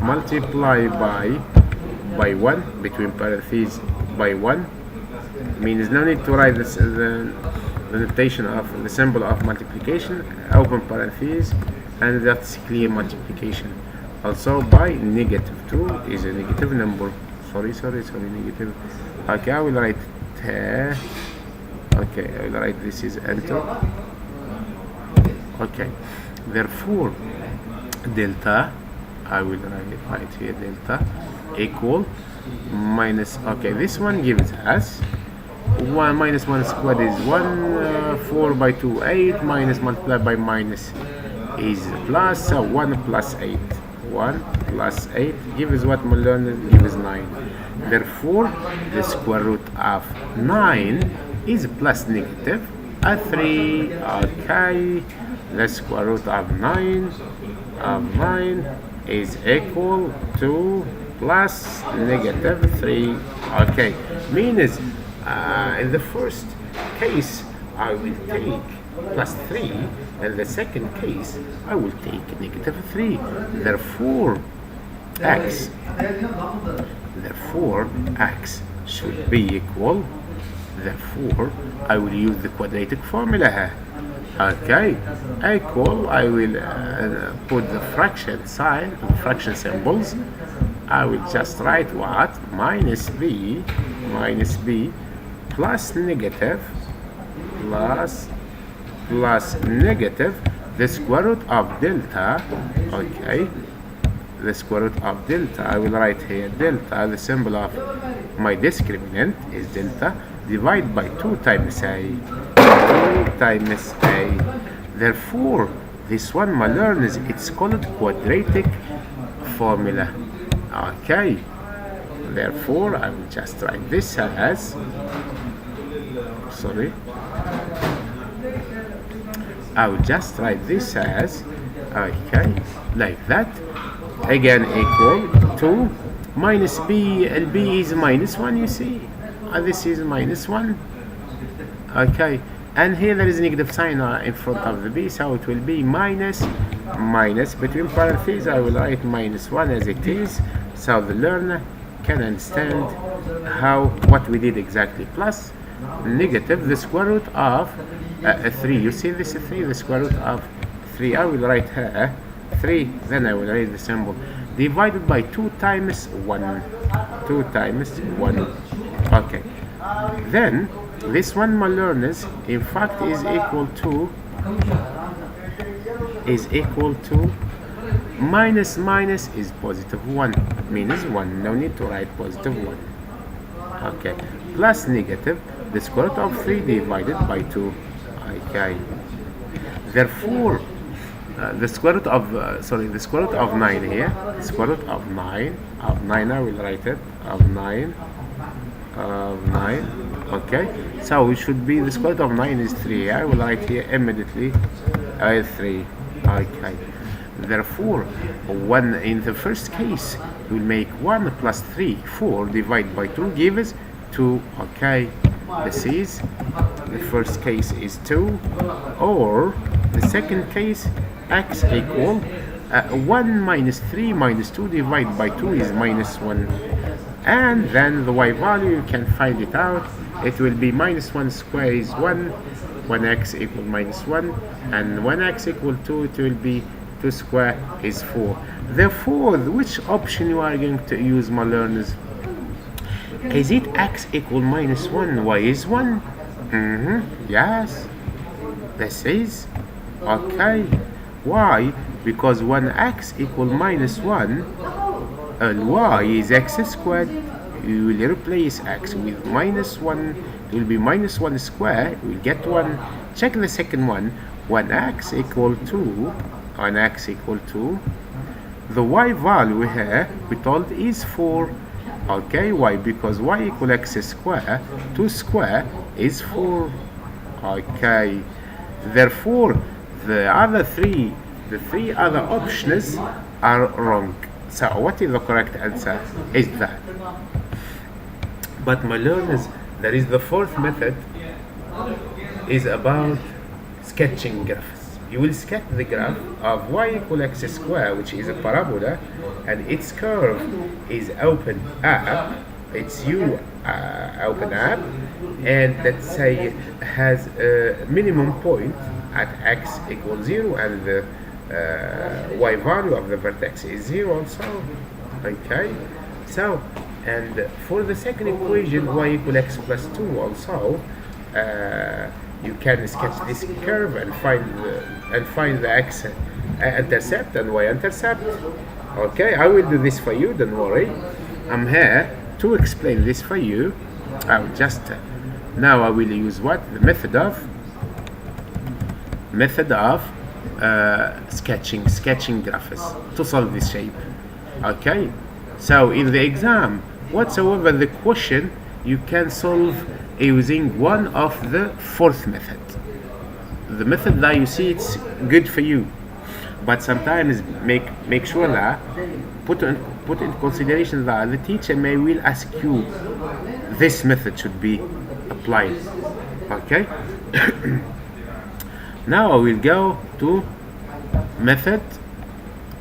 multiply by 1 between parentheses by 1, means no need to write this, the notation of the symbol of multiplication, open parentheses, and that's clear multiplication. Also by negative 2 is a negative number. Sorry, negative. Okay, I will write okay, I will write this is enter. Okay, therefore delta, I will write here delta equal minus, okay, this one gives us 1 minus 1 squared is 1, 4 by 2 8, minus multiplied by minus is plus, so 1 plus 8, 1 plus 8 gives what we learned, gives 9. Therefore the square root of 9 is plus negative 3. Okay, the square root of 9 is equal to plus negative 3. Okay, means in the first case I will take plus 3, and the second case I will take negative 3. Therefore x should be equal, therefore I will use the quadratic formula here. Okay, equal, I will put the fraction sign, the fraction symbols. I will just write what? Minus b plus negative the square root of delta. Okay, the square root of delta, I will write here delta, the symbol of my discriminant is delta, divided by 2 times a. Therefore this one my learners, it's called quadratic formula. Okay, therefore I will just write this as, I will just write this as, okay, like that. Again equal to minus b, and b is minus 1, you see, this is minus 1. Okay, and here there is a negative sign in front of the b, so it will be minus between parentheses I will write minus 1 as it is, so the learner can understand what we did exactly. Plus negative the square root of 3, you see this is 3, the square root of 3, I will write here 3, then I will write the symbol, divided by 2 times 1. Okay, then this one my learners in fact is equal to minus is positive 1, means 1, no need to write positive 1. Okay, plus negative the square root of 3 divided by 2. Okay, therefore the square root of the square root of 9 here, the square root of 9 I will write it of 9. Okay, so it should be the square root of 9 is 3. I will write here immediately 3. Okay, therefore 1 in the first case will make 1 plus 3, 4 divided by 2 gives 2. Okay, this is the first case is 2, or the second case x equal 1 minus 3 minus 2 divided by 2 is minus 1, and then the y value you can find it out. It will be minus 1 square is 1x equal minus 1, and 1x equal 2, it will be 2 square is 4. Therefore which option you are going to use, my learners? Is it x equal minus 1, y is 1? Yes, this is okay. Why? Because 1x equal minus 1 and y is x squared. You will replace x with minus 1, it will be minus 1 square, you will get 1. Check the second one, 1x equal to the y value here we told is 4. Okay, why? Because y equal x square, 2 square is 4. Okay, therefore the three other options are wrong. So what is the correct answer is that. But my learners, there is the fourth method is about sketching graphs. You will sketch the graph of y equal x square, which is a parabola, and its curve is open up. It's u open up, and let's say has a minimum point at x equals 0, and the y value of the vertex is 0 also. Okay, so and for the second equation, y equal x plus 2 also, you can sketch this curve and find the x intercept and y intercept. Okay, I will do this for you, don't worry. I'm here to explain this for you. Now I will use what? The method of sketching graphs to solve this shape. Okay, so in the exam, whatsoever the question, you can solve using one of the fourth method. The method that you see, it's good for you, but sometimes make sure that put in consideration that the teacher will ask you this method should be applied. Okay. Now I will go to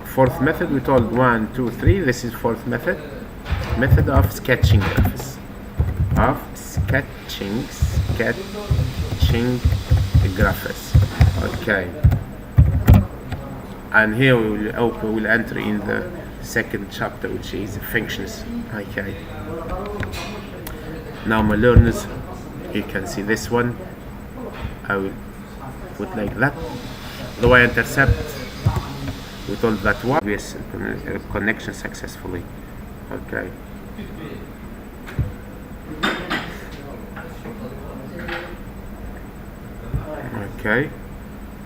fourth method. We told 1, 2, 3. This is fourth method of sketching graphs. Sketching graphs. Okay. And here we will enter in the second chapter, which is functions. Okay. Now my learners, you can see this one. I will put like that. The y-intercept, we told that one is connection successfully. Okay. Okay.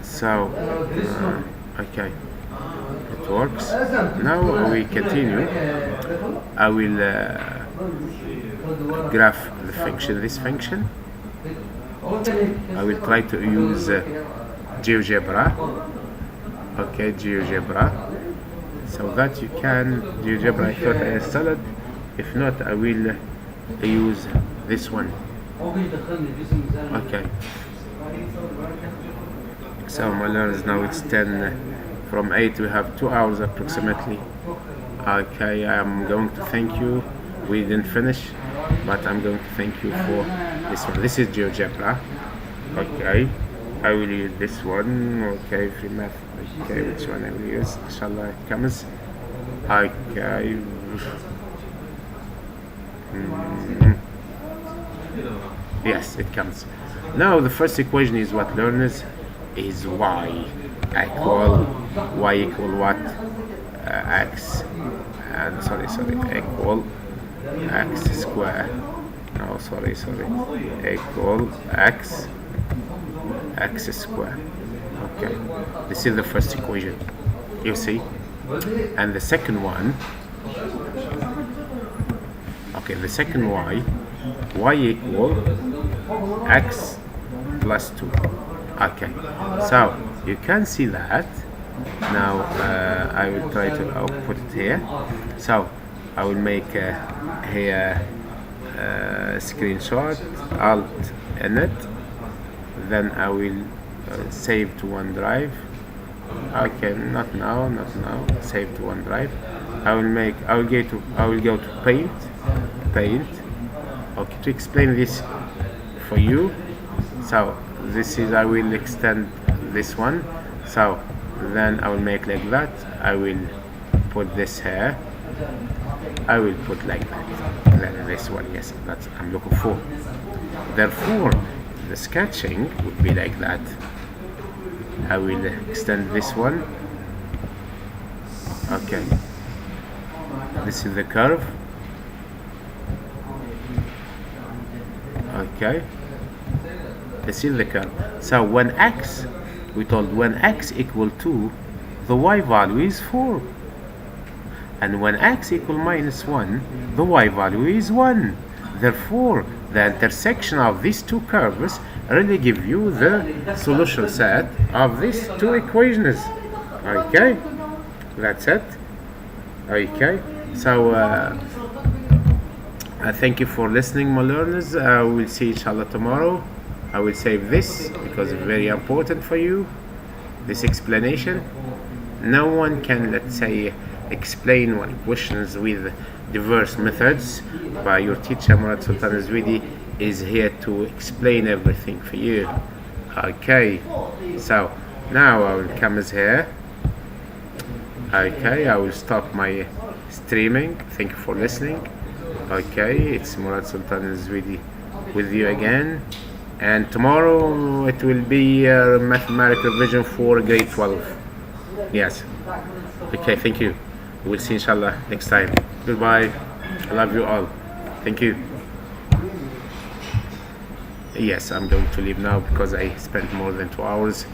So okay, it works. Now we continue. I will graph the function, this function. I will try to use GeoGebra. Okay, GeoGebra. So that you can, GeoGebra, I thought I installed. If not, I will use this one. Okay. So my learners, now it's 10 from 8. We have 2 hours approximately. Okay, I'm going to thank you. We didn't finish, but I'm going to thank you for this one. This is GeoGebra. Okay, I will use this one. Okay, free math. Okay, which one I will use? Inshallah it comes. Okay. Yes, it comes. Now the first equation is what, learners? Is y equal what? X and equal x square. No, equal x square. Okay, this is the first equation, you see. And the second one, okay, the second y equal x plus 2. Okay, so you can see that. Now I will try to put it here. So I will make here screenshot, alt in it, then I will save to OneDrive. Okay, not now, save to OneDrive. I will go to paint. Okay, to explain this for you. So this is, I will extend this one. So then I will make like that. I will put this here. I will put like that. Then this one, yes, that's I'm looking for. Therefore, the sketching would be like that. I will extend this one. Okay. This is the curve. Okay. This is the curve. So when x, we told when x equal 2, the y value is 4. And when x equal minus 1, the y value is 1. Therefore, the intersection of these two curves really give you the solution set of these two equations. Okay, that's it. Okay, so I thank you for listening, my learners. We'll see each other tomorrow. I will save this because it's very important for you, this explanation. No one can, let's say, explain one questions with diverse methods, but your teacher Murad Sultan Ezouidi is here to explain everything for you. Okay, so now I will come as here. Okay, I will stop my streaming. Thank you for listening. Okay, it's Murad Sultan Ezouidi with you again, and tomorrow it will be mathematical revision for grade 12. Yes. Okay, thank you. We'll see inshallah next time. Goodbye. I love you all. Thank you. Yes, I'm going to leave now because I spent more than 2 hours